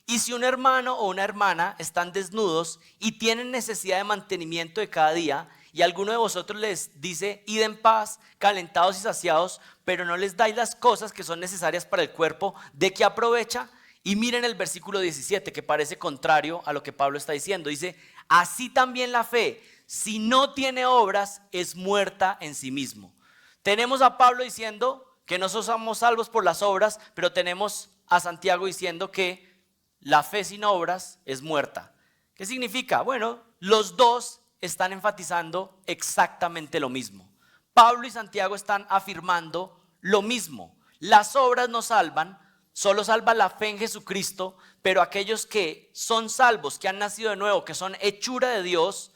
Y si un hermano o una hermana están desnudos y tienen necesidad de mantenimiento de cada día, y alguno de vosotros les dice, id en paz, calentados y saciados, pero no les dais las cosas que son necesarias para el cuerpo, ¿de qué aprovecha? Y miren el versículo 17, que parece contrario a lo que Pablo está diciendo. Dice, así también la fe, si no tiene obras, es muerta en sí mismo. Tenemos a Pablo diciendo que no somos salvos por las obras, pero tenemos a Santiago diciendo que la fe sin obras es muerta. ¿Qué significa? Bueno, los dos están enfatizando exactamente lo mismo. Pablo y Santiago están afirmando lo mismo. Las obras no salvan, solo salva la fe en Jesucristo, pero aquellos que son salvos, que han nacido de nuevo, que son hechura de Dios,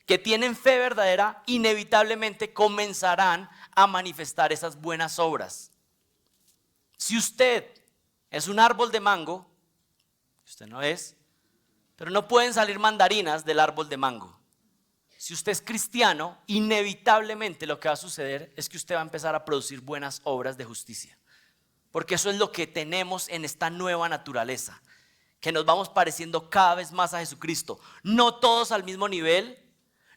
que tienen fe verdadera, inevitablemente comenzarán a manifestar esas buenas obras. Si usted es un árbol de mango, usted no es, pero no pueden salir mandarinas del árbol de mango. Si usted es cristiano, inevitablemente lo que va a suceder es que usted va a empezar a producir buenas obras de justicia, porque eso es lo que tenemos en esta nueva naturaleza, que nos vamos pareciendo cada vez más a Jesucristo. No todos al mismo nivel,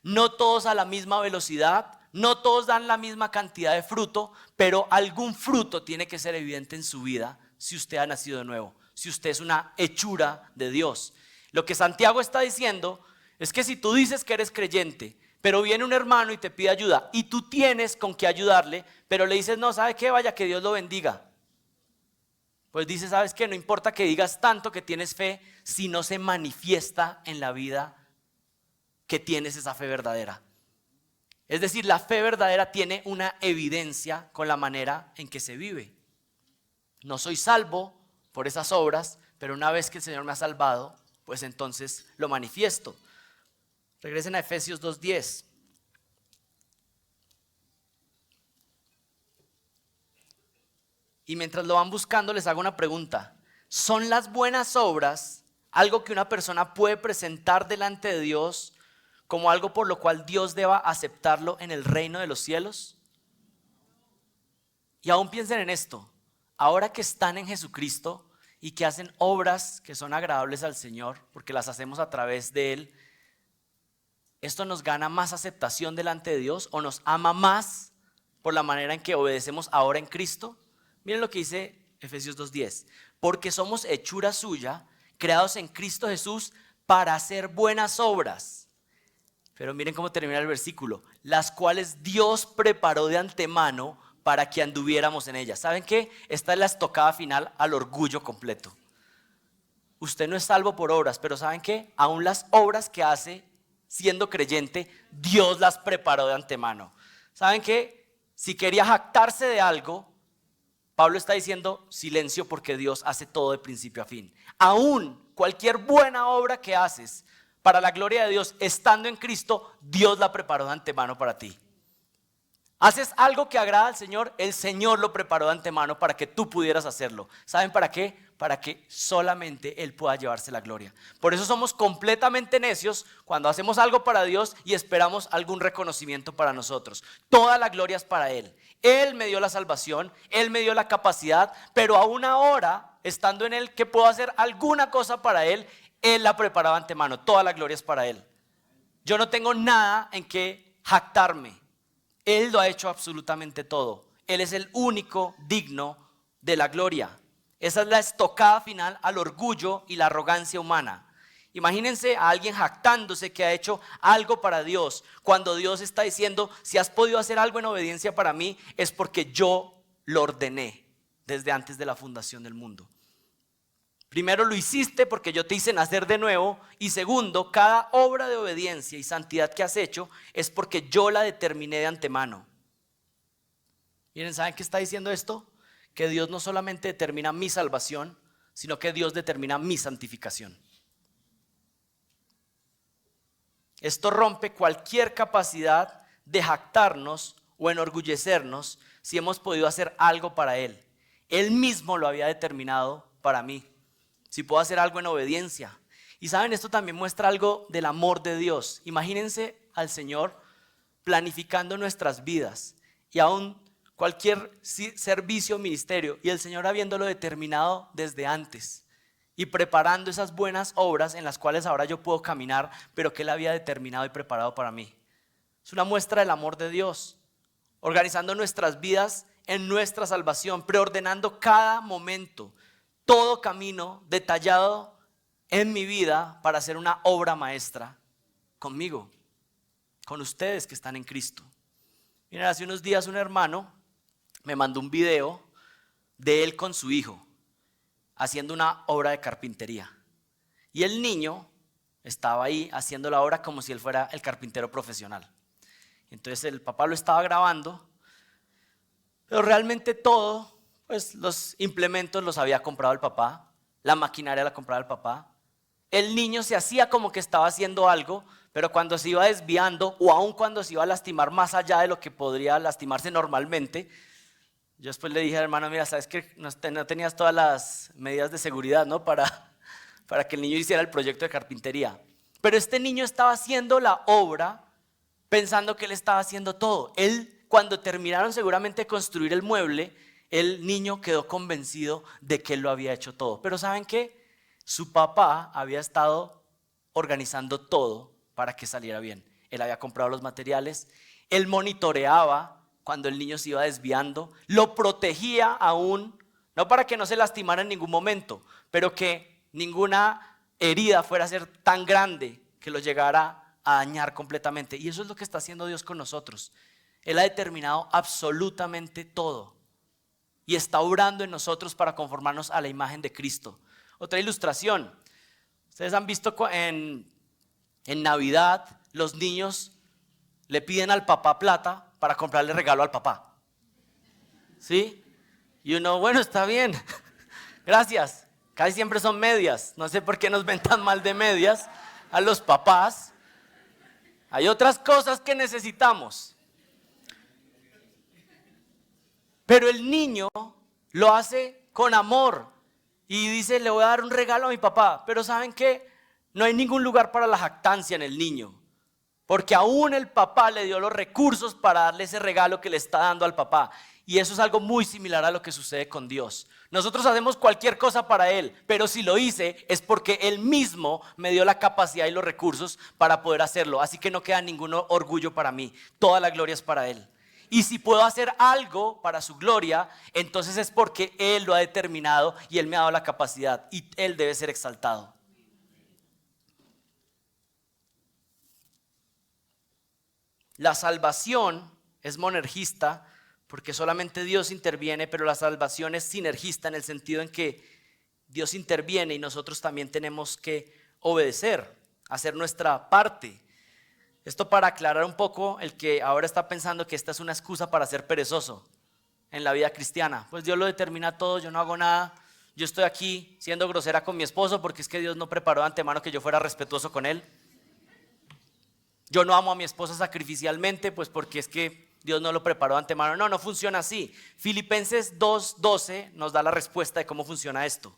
no todos a la misma velocidad, no todos dan la misma cantidad de fruto, pero algún fruto tiene que ser evidente en su vida si usted ha nacido de nuevo, si usted es una hechura de Dios. Lo que Santiago está diciendo es que si tú dices que eres creyente, pero viene un hermano y te pide ayuda y tú tienes con qué ayudarle, pero le dices, no, ¿sabe qué? Vaya, que Dios lo bendiga. Pues dice, ¿sabes qué? No importa que digas tanto que tienes fe, si no se manifiesta en la vida que tienes esa fe verdadera. Es decir, la fe verdadera tiene una evidencia con la manera en que se vive. No soy salvo por esas obras, pero una vez que el Señor me ha salvado, pues entonces lo manifiesto. Regresen a Efesios 2:10. Y mientras lo van buscando, les hago una pregunta. ¿Son las buenas obras algo que una persona puede presentar delante de Dios como algo por lo cual Dios deba aceptarlo en el reino de los cielos? Y aún piensen en esto. ahora que están en Jesucristo y que hacen obras que son agradables al Señor, porque las hacemos a través de Él, ¿esto nos gana más aceptación delante de Dios o nos ama más por la manera en que obedecemos ahora en Cristo? Miren lo que dice Efesios 2:10. Porque somos hechura suya, creados en Cristo Jesús para hacer buenas obras. Pero miren cómo termina el versículo. Las cuales Dios preparó de antemano para que anduviéramos en ellas. ¿Saben qué? Esta es la estocada final al orgullo completo. Usted no es salvo por obras, pero ¿saben qué? Aún las obras que hace siendo creyente, Dios las preparó de antemano. ¿Saben qué? Si quería jactarse de algo, Pablo está diciendo silencio, porque Dios hace todo de principio a fin. Aún cualquier buena obra que haces para la gloria de Dios, estando en Cristo, Dios la preparó de antemano para ti. Haces algo que agrada al Señor, el Señor lo preparó de antemano para que tú pudieras hacerlo. ¿Saben para qué? Para que solamente Él pueda llevarse la gloria. Por eso somos completamente necios cuando hacemos algo para Dios y esperamos algún reconocimiento para nosotros. Toda la gloria es para Él. Él me dio la salvación, Él me dio la capacidad, pero aún ahora, estando en Él, que puedo hacer alguna cosa para Él, Él la preparaba de antemano. Toda la gloria es para Él. Yo no tengo nada en que jactarme. Él lo ha hecho absolutamente todo. Él es el único digno de la gloria. Esa es la estocada final al orgullo y la arrogancia humana. Imagínense a alguien jactándose que ha hecho algo para Dios, cuando Dios está diciendo: si has podido hacer algo en obediencia para mí, es porque yo lo ordené desde antes de la fundación del mundo. Primero, lo hiciste porque yo te hice nacer de nuevo. Y segundo, cada obra de obediencia y santidad que has hecho es porque yo la determiné de antemano. Miren, ¿saben qué está diciendo esto? Que Dios no solamente determina mi salvación, sino que Dios determina mi santificación. Esto rompe cualquier capacidad de jactarnos o enorgullecernos si hemos podido hacer algo para Él. Él mismo lo había determinado para mí. Si puedo hacer algo en obediencia. Y saben, esto también muestra algo del amor de Dios. Imagínense al Señor planificando nuestras vidas y aún cualquier servicio o ministerio, y el Señor habiéndolo determinado desde antes y preparando esas buenas obras en las cuales ahora yo puedo caminar, pero que Él había determinado y preparado para mí. Es una muestra del amor de Dios, organizando nuestras vidas en nuestra salvación, preordenando cada momento, todo camino detallado en mi vida para hacer una obra maestra conmigo, con ustedes que están en Cristo. Miren, hace unos días un hermano me mandó un video de él con su hijo haciendo una obra de carpintería. Y el niño estaba ahí haciendo la obra como si él fuera el carpintero profesional. Entonces el papá lo estaba grabando, pero realmente todo, pues los implementos los había comprado el papá, la maquinaria la compraba el papá. El niño se hacía como que estaba haciendo algo, pero cuando se iba desviando o aun cuando se iba a lastimar más allá de lo que podría lastimarse normalmente, yo después le dije al hermano: mira, sabes que no tenías todas las medidas de seguridad, ¿no? para que el niño hiciera el proyecto de carpintería. Pero este niño estaba haciendo la obra pensando que él estaba haciendo todo. Él, cuando terminaron seguramente de construir el mueble, el niño quedó convencido de que él lo había hecho todo. Pero ¿saben qué? Su papá había estado organizando todo para que saliera bien. Él había comprado los materiales, él monitoreaba cuando el niño se iba desviando, lo protegía aún, no para que no se lastimara en ningún momento, pero que ninguna herida fuera a ser tan grande que lo llegara a dañar completamente. Y eso es lo que está haciendo Dios con nosotros. Él ha determinado absolutamente todo y está obrando en nosotros para conformarnos a la imagen de Cristo. Otra ilustración: ustedes han visto en Navidad los niños le piden al papá plata para comprarle regalo al papá, ¿sí? Y uno, bueno, está bien, gracias. Casi siempre son medias. No sé por qué nos ven tan mal de medias a los papás. Hay otras cosas que necesitamos. Pero el niño lo hace con amor y dice: le voy a dar un regalo a mi papá. Pero ¿saben qué? No hay ningún lugar para la jactancia en el niño. Porque aún el papá le dio los recursos para darle ese regalo que le está dando al papá. Y eso es algo muy similar a lo que sucede con Dios. Nosotros hacemos cualquier cosa para Él, pero si lo hice es porque Él mismo me dio la capacidad y los recursos para poder hacerlo. Así que no queda ningún orgullo para mí. Toda la gloria es para Él. Y si puedo hacer algo para su gloria, entonces es porque Él lo ha determinado y Él me ha dado la capacidad y Él debe ser exaltado. La salvación es monergista porque solamente Dios interviene, pero la salvación es sinergista en el sentido en que Dios interviene y nosotros también tenemos que obedecer, hacer nuestra parte. Esto para aclarar un poco el que ahora está pensando que esta es una excusa para ser perezoso en la vida cristiana. Pues Dios lo determina todo, yo no hago nada, yo estoy aquí siendo grosera con mi esposo porque es que Dios no preparó de antemano que yo fuera respetuoso con él. Yo no amo a mi esposa sacrificialmente, pues porque es que Dios no lo preparó de antemano. No, no funciona así. Filipenses 2:12 nos da la respuesta de cómo funciona esto.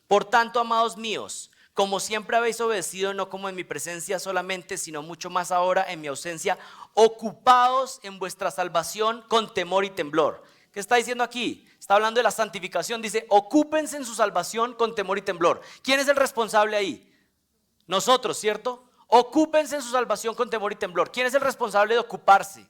Por tanto, amados míos, como siempre habéis obedecido, no como en mi presencia solamente, sino mucho más ahora en mi ausencia, ocupaos en vuestra salvación con temor y temblor. ¿Qué está diciendo aquí? Está hablando de la santificación. Dice, ocúpense en su salvación con temor y temblor. ¿Quién es el responsable ahí? Nosotros, ¿cierto? Ocúpense en su salvación con temor y temblor. ¿Quién es el responsable de ocuparse?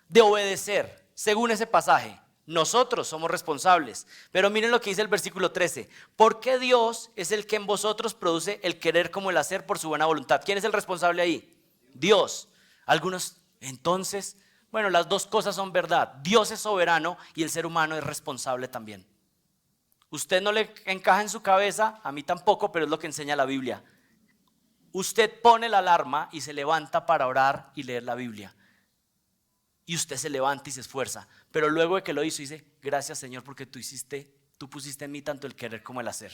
De obedecer, según ese pasaje. Nosotros somos responsables. Pero miren lo que dice el versículo 13. Porque Dios es el que en vosotros produce el querer como el hacer por su buena voluntad. ¿Quién es el responsable ahí? Dios. Algunos, entonces, bueno, las dos cosas son verdad. Dios es soberano y el ser humano es responsable también. Usted no le encaja en su cabeza, a mí tampoco, pero es lo que enseña la Biblia. Usted pone la alarma y se levanta para orar y leer la Biblia. Y usted se levanta y se esfuerza. Pero luego de que lo hizo, dice, gracias Señor porque tú pusiste en mí tanto el querer como el hacer.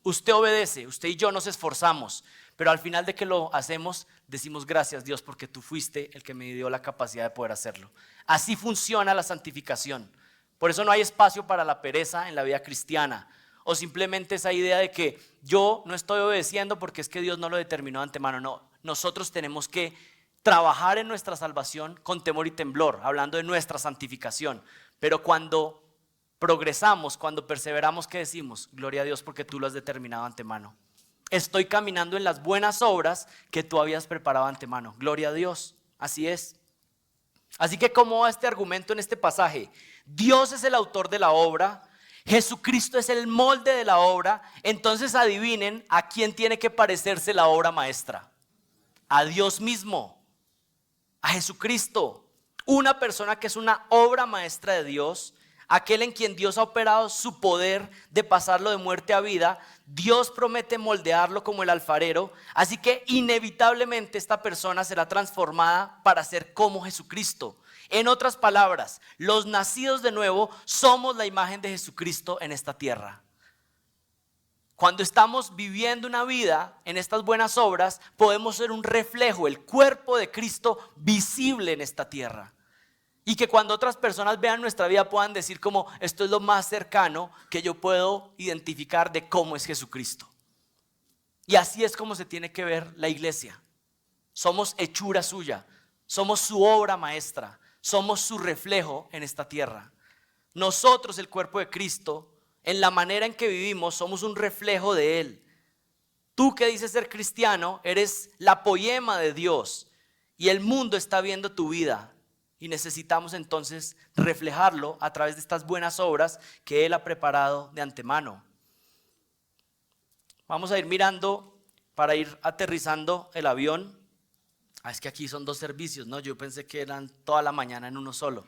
Usted obedece, usted y yo nos esforzamos. Pero al final de que lo hacemos, decimos gracias Dios porque tú fuiste el que me dio la capacidad de poder hacerlo. Así funciona la santificación. Por eso no hay espacio para la pereza en la vida cristiana. O simplemente esa idea de que yo no estoy obedeciendo porque es que Dios no lo determinó de antemano. No, nosotros tenemos que trabajar en nuestra salvación con temor y temblor, hablando de nuestra santificación. Pero cuando progresamos, cuando perseveramos, ¿qué decimos? Gloria a Dios porque tú lo has determinado de antemano. Estoy caminando en las buenas obras que tú habías preparado de antemano. Gloria a Dios, así es. Así que ¿cómo va este argumento en este pasaje? Dios es el autor de la obra. Jesucristo es el molde de la obra. Entonces adivinen a quién tiene que parecerse la obra maestra. A Dios mismo, a Jesucristo, una persona que es una obra maestra de Dios, aquel en quien Dios ha operado su poder de pasarlo de muerte a vida. Dios promete moldearlo como el alfarero, así que inevitablemente esta persona será transformada para ser como Jesucristo. En otras palabras, los nacidos de nuevo somos la imagen de Jesucristo en esta tierra. Cuando estamos viviendo una vida en estas buenas obras, podemos ser un reflejo, el cuerpo de Cristo visible en esta tierra. Y que cuando otras personas vean nuestra vida puedan decir como esto es lo más cercano que yo puedo identificar de cómo es Jesucristo. Y así es como se tiene que ver la iglesia. Somos hechura suya, somos su obra maestra. Somos su reflejo en esta tierra. Nosotros, el cuerpo de Cristo, en la manera en que vivimos, somos un reflejo de Él. Tú que dices ser cristiano, eres la poema de Dios y el mundo está viendo tu vida. Y necesitamos entonces reflejarlo a través de estas buenas obras que Él ha preparado de antemano. Vamos a ir mirando para ir aterrizando el avión. Es que aquí son dos servicios, ¿no? Yo pensé que eran toda la mañana en uno solo.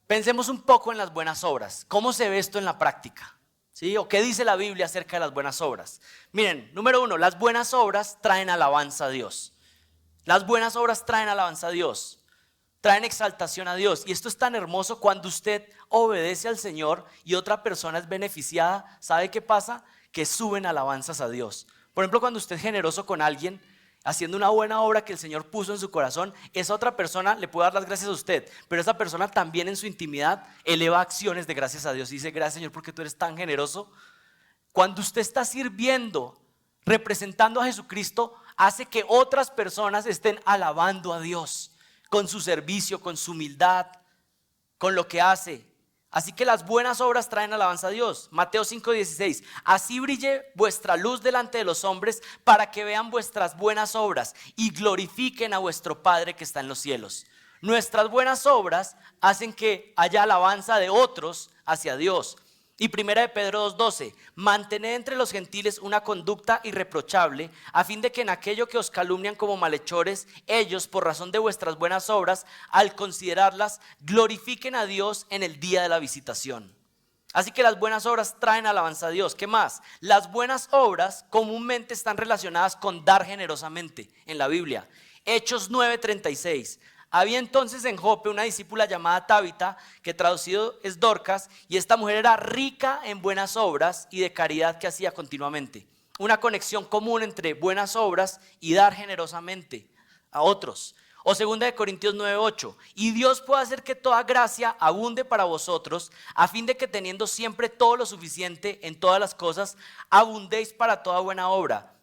Pensemos un poco en las buenas obras. ¿Cómo se ve esto en la práctica? ¿Sí? ¿O qué dice la Biblia acerca de las buenas obras? Miren, número 1, las buenas obras traen alabanza a Dios. Las buenas obras traen alabanza a Dios. Traen exaltación a Dios. Y esto es tan hermoso cuando usted obedece al Señor y otra persona es beneficiada. ¿Sabe qué pasa? Que suben alabanzas a Dios. Por ejemplo, cuando usted es generoso con alguien, haciendo una buena obra que el Señor puso en su corazón, esa otra persona le puede dar las gracias a usted, pero esa persona también en su intimidad eleva acciones de gracias a Dios y dice, gracias Señor porque tú eres tan generoso. Cuando usted está sirviendo, representando a Jesucristo, hace que otras personas estén alabando a Dios con su servicio, con su humildad, con lo que hace. Así que las buenas obras traen alabanza a Dios. Mateo 5:16. Así brille vuestra luz delante de los hombres para que vean vuestras buenas obras y glorifiquen a vuestro Padre que está en los cielos. Nuestras buenas obras hacen que haya alabanza de otros hacia Dios. Y 1 de Pedro 2:12, mantened entre los gentiles una conducta irreprochable, a fin de que en aquello que os calumnian como malhechores, ellos, por razón de vuestras buenas obras, al considerarlas, glorifiquen a Dios en el día de la visitación. Así que las buenas obras traen alabanza a Dios. ¿Qué más? Las buenas obras comúnmente están relacionadas con dar generosamente en la Biblia. Hechos 9:36. Había entonces en Jope una discípula llamada Tabita, que traducido es Dorcas, y esta mujer era rica en buenas obras y de caridad que hacía continuamente. Una conexión común entre buenas obras y dar generosamente a otros. O 2 de Corintios 9:8, y Dios puede hacer que toda gracia abunde para vosotros, a fin de que teniendo siempre todo lo suficiente en todas las cosas, abundéis para toda buena obra.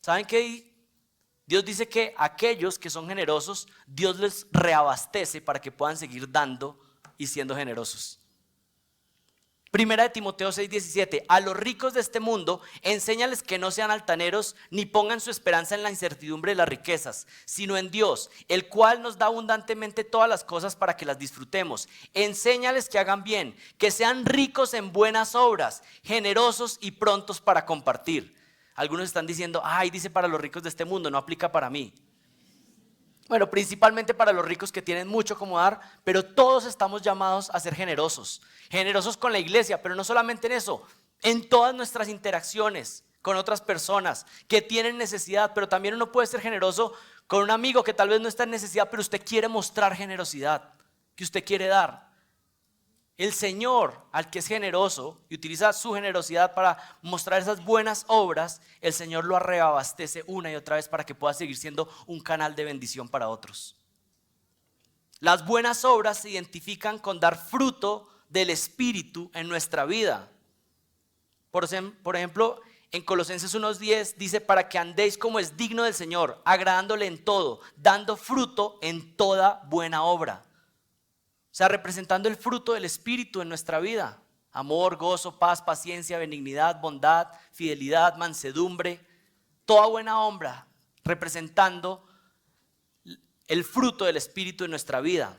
¿Saben qué? Dios dice que aquellos que son generosos, Dios les reabastece para que puedan seguir dando y siendo generosos. 1 de Timoteo 6:17, a los ricos de este mundo, enséñales que no sean altaneros, ni pongan su esperanza en la incertidumbre de las riquezas, sino en Dios, el cual nos da abundantemente todas las cosas para que las disfrutemos. Enséñales que hagan bien, que sean ricos en buenas obras, generosos y prontos para compartir. Algunos están diciendo, ay, dice para los ricos de este mundo, no aplica para mí. Bueno, principalmente para los ricos que tienen mucho como dar, pero todos estamos llamados a ser generosos. Generosos con la iglesia, pero no solamente en eso, en todas nuestras interacciones con otras personas que tienen necesidad, pero también uno puede ser generoso con un amigo que tal vez no está en necesidad, pero usted quiere mostrar generosidad, que usted quiere dar. El Señor, al que es generoso y utiliza su generosidad para mostrar esas buenas obras, el Señor lo reabastece una y otra vez para que pueda seguir siendo un canal de bendición para otros. Las buenas obras se identifican con dar fruto del Espíritu en nuestra vida. Por ejemplo, en Colosenses 1:10 dice, para que andéis como es digno del Señor, agradándole en todo, dando fruto en toda buena obra. O sea, representando el fruto del Espíritu en nuestra vida. Amor, gozo, paz, paciencia, benignidad, bondad, fidelidad, mansedumbre. Toda buena obra representando el fruto del Espíritu en nuestra vida.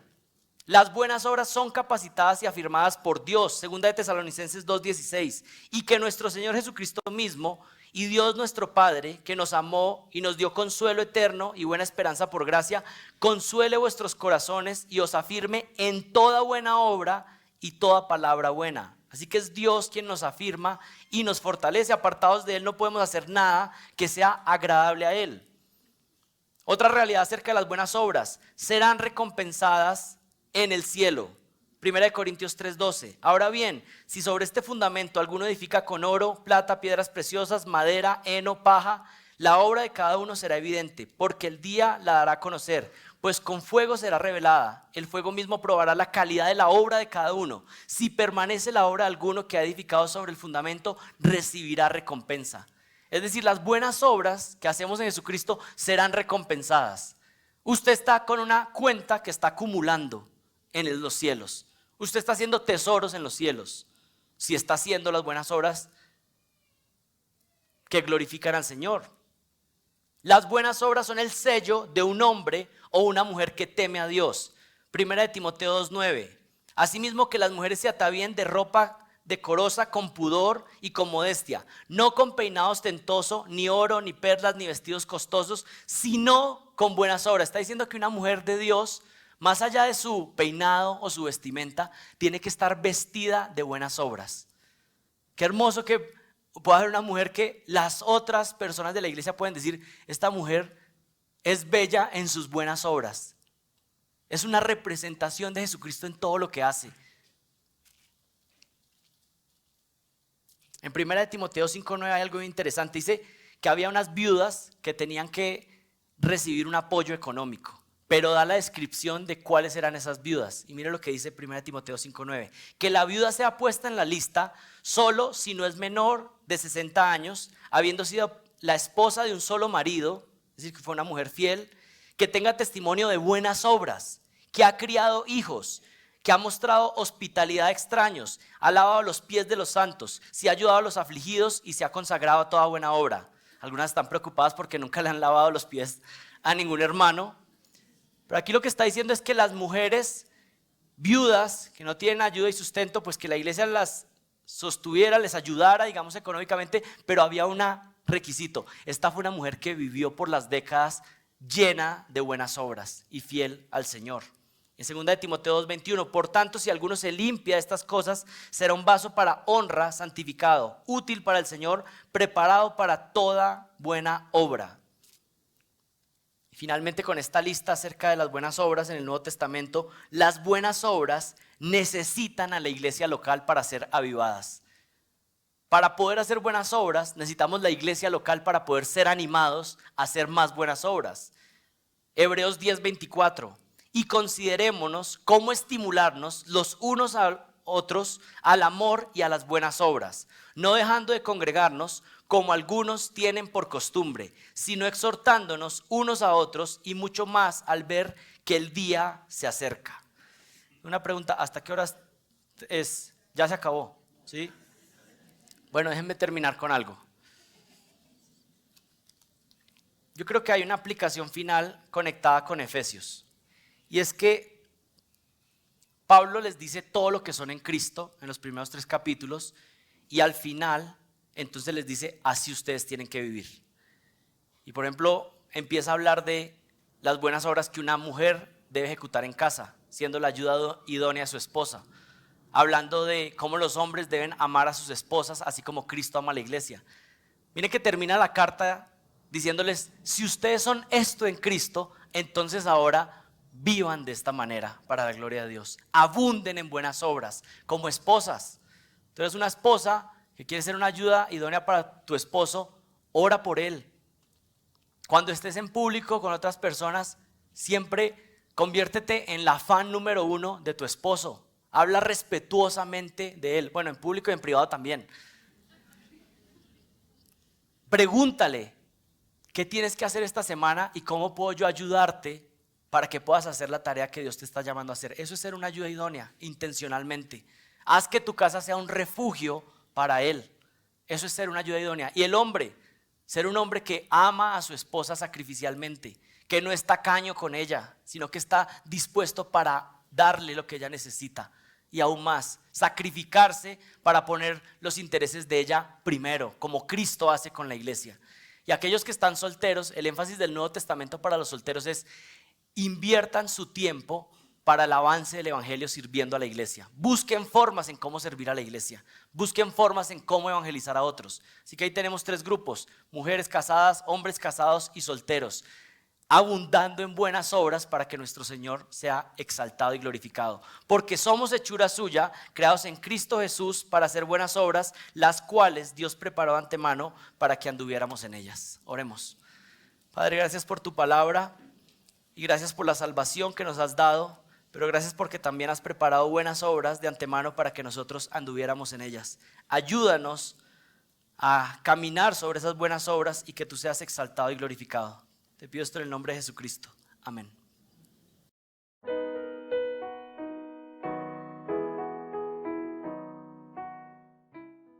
Las buenas obras son capacitadas y afirmadas por Dios, 2 de Tesalonicenses 2:16. Y que nuestro Señor Jesucristo mismo y Dios nuestro Padre, que nos amó y nos dio consuelo eterno y buena esperanza por gracia, consuele vuestros corazones y os afirme en toda buena obra y toda palabra buena. Así que es Dios quien nos afirma y nos fortalece. Apartados de Él no podemos hacer nada que sea agradable a Él. Otra realidad acerca de las buenas obras: serán recompensadas en el cielo. 1 Corintios 3:12. Ahora bien, si sobre este fundamento alguno edifica con oro, plata, piedras preciosas, madera, heno, paja, la obra de cada uno será evidente, porque el día la dará a conocer, pues con fuego será revelada. El fuego mismo probará la calidad de la obra de cada uno. Si permanece la obra de alguno que ha edificado sobre el fundamento, recibirá recompensa. Es decir, las buenas obras que hacemos en Jesucristo serán recompensadas. Usted está con una cuenta que está acumulando en los cielos. Usted está haciendo tesoros en los cielos si está haciendo las buenas obras que glorifican al Señor. Las buenas obras son el sello de un hombre o una mujer que teme a Dios. 1 de Timoteo 2:9. Asimismo que las mujeres se atavíen de ropa decorosa, con pudor y con modestia, no con peinado ostentoso, ni oro, ni perlas, ni vestidos costosos, sino con buenas obras. Está diciendo que una mujer de Dios, más allá de su peinado o su vestimenta, tiene que estar vestida de buenas obras. Qué hermoso que pueda haber una mujer que las otras personas de la iglesia pueden decir, esta mujer es bella en sus buenas obras. Es una representación de Jesucristo en todo lo que hace. En 1 de Timoteo 5:9 hay algo interesante. Dice que había unas viudas que tenían que recibir un apoyo económico, pero da la descripción de cuáles eran esas viudas. Y mire lo que dice 1 de Timoteo 5:9. Que la viuda sea puesta en la lista solo si no es menor de 60 años, habiendo sido la esposa de un solo marido, es decir, que fue una mujer fiel, que tenga testimonio de buenas obras, que ha criado hijos, que ha mostrado hospitalidad a extraños, ha lavado los pies de los santos, se ha ayudado a los afligidos y se ha consagrado a toda buena obra. Algunas están preocupadas porque nunca le han lavado los pies a ningún hermano. Pero aquí lo que está diciendo es que las mujeres viudas que no tienen ayuda y sustento, pues que la iglesia las sostuviera, les ayudara, digamos, económicamente, pero había un requisito. Esta fue una mujer que vivió por las décadas llena de buenas obras y fiel al Señor. En 2 de Timoteo 2:21, por tanto, si alguno se limpia de estas cosas, será un vaso para honra, santificado, útil para el Señor, preparado para toda buena obra. Y finalmente, con esta lista acerca de las buenas obras en el Nuevo Testamento, las buenas obras necesitan a la iglesia local para ser avivadas. Para poder hacer buenas obras, necesitamos la iglesia local para poder ser animados a hacer más buenas obras. Hebreos 10:24. Y considerémonos cómo estimularnos los unos a otros al amor y a las buenas obras, no dejando de congregarnos como algunos tienen por costumbre, sino exhortándonos unos a otros y mucho más al ver que el día se acerca. Una pregunta, ¿hasta qué horas es? Ya se acabó, ¿sí? Bueno, déjenme terminar con algo. Yo creo que hay una aplicación final conectada con Efesios. Y es que Pablo les dice todo lo que son en Cristo en los primeros 3 capítulos y al final entonces les dice así ustedes tienen que vivir. Y por ejemplo empieza a hablar de las buenas obras que una mujer debe ejecutar en casa, siendo la ayuda idónea a su esposa. Hablando de cómo los hombres deben amar a sus esposas así como Cristo ama a la iglesia. Miren que termina la carta diciéndoles si ustedes son esto en Cristo, entonces ahora vivan de esta manera para la gloria de Dios. Abunden en buenas obras como esposas. Entonces una esposa que quiere ser una ayuda idónea para tu esposo, ora por él. Cuando estés en público con otras personas, siempre conviértete en la fan número 1 de tu esposo. Habla respetuosamente de él. Bueno, en público y en privado también. Pregúntale qué tienes que hacer esta semana y cómo puedo yo ayudarte para que puedas hacer la tarea que Dios te está llamando a hacer. Eso es ser una ayuda idónea, intencionalmente. Haz que tu casa sea un refugio para Él. Eso es ser una ayuda idónea. Y el hombre, ser un hombre que ama a su esposa sacrificialmente, que no es tacaño con ella, sino que está dispuesto para darle lo que ella necesita. Y aún más, sacrificarse para poner los intereses de ella primero, como Cristo hace con la iglesia. Y aquellos que están solteros, el énfasis del Nuevo Testamento para los solteros es: inviertan su tiempo para el avance del evangelio sirviendo a la iglesia. Busquen formas en cómo servir a la iglesia. Busquen formas en cómo evangelizar a otros. Así que ahí tenemos 3 grupos: mujeres casadas, hombres casados y solteros, abundando en buenas obras para que nuestro Señor sea exaltado y glorificado. Porque somos hechura suya, creados en Cristo Jesús para hacer buenas obras, las cuales Dios preparó de antemano para que anduviéramos en ellas. Oremos. Padre, gracias por tu palabra. Y gracias por la salvación que nos has dado, pero gracias porque también has preparado buenas obras de antemano para que nosotros anduviéramos en ellas. Ayúdanos a caminar sobre esas buenas obras y que tú seas exaltado y glorificado. Te pido esto en el nombre de Jesucristo. Amén.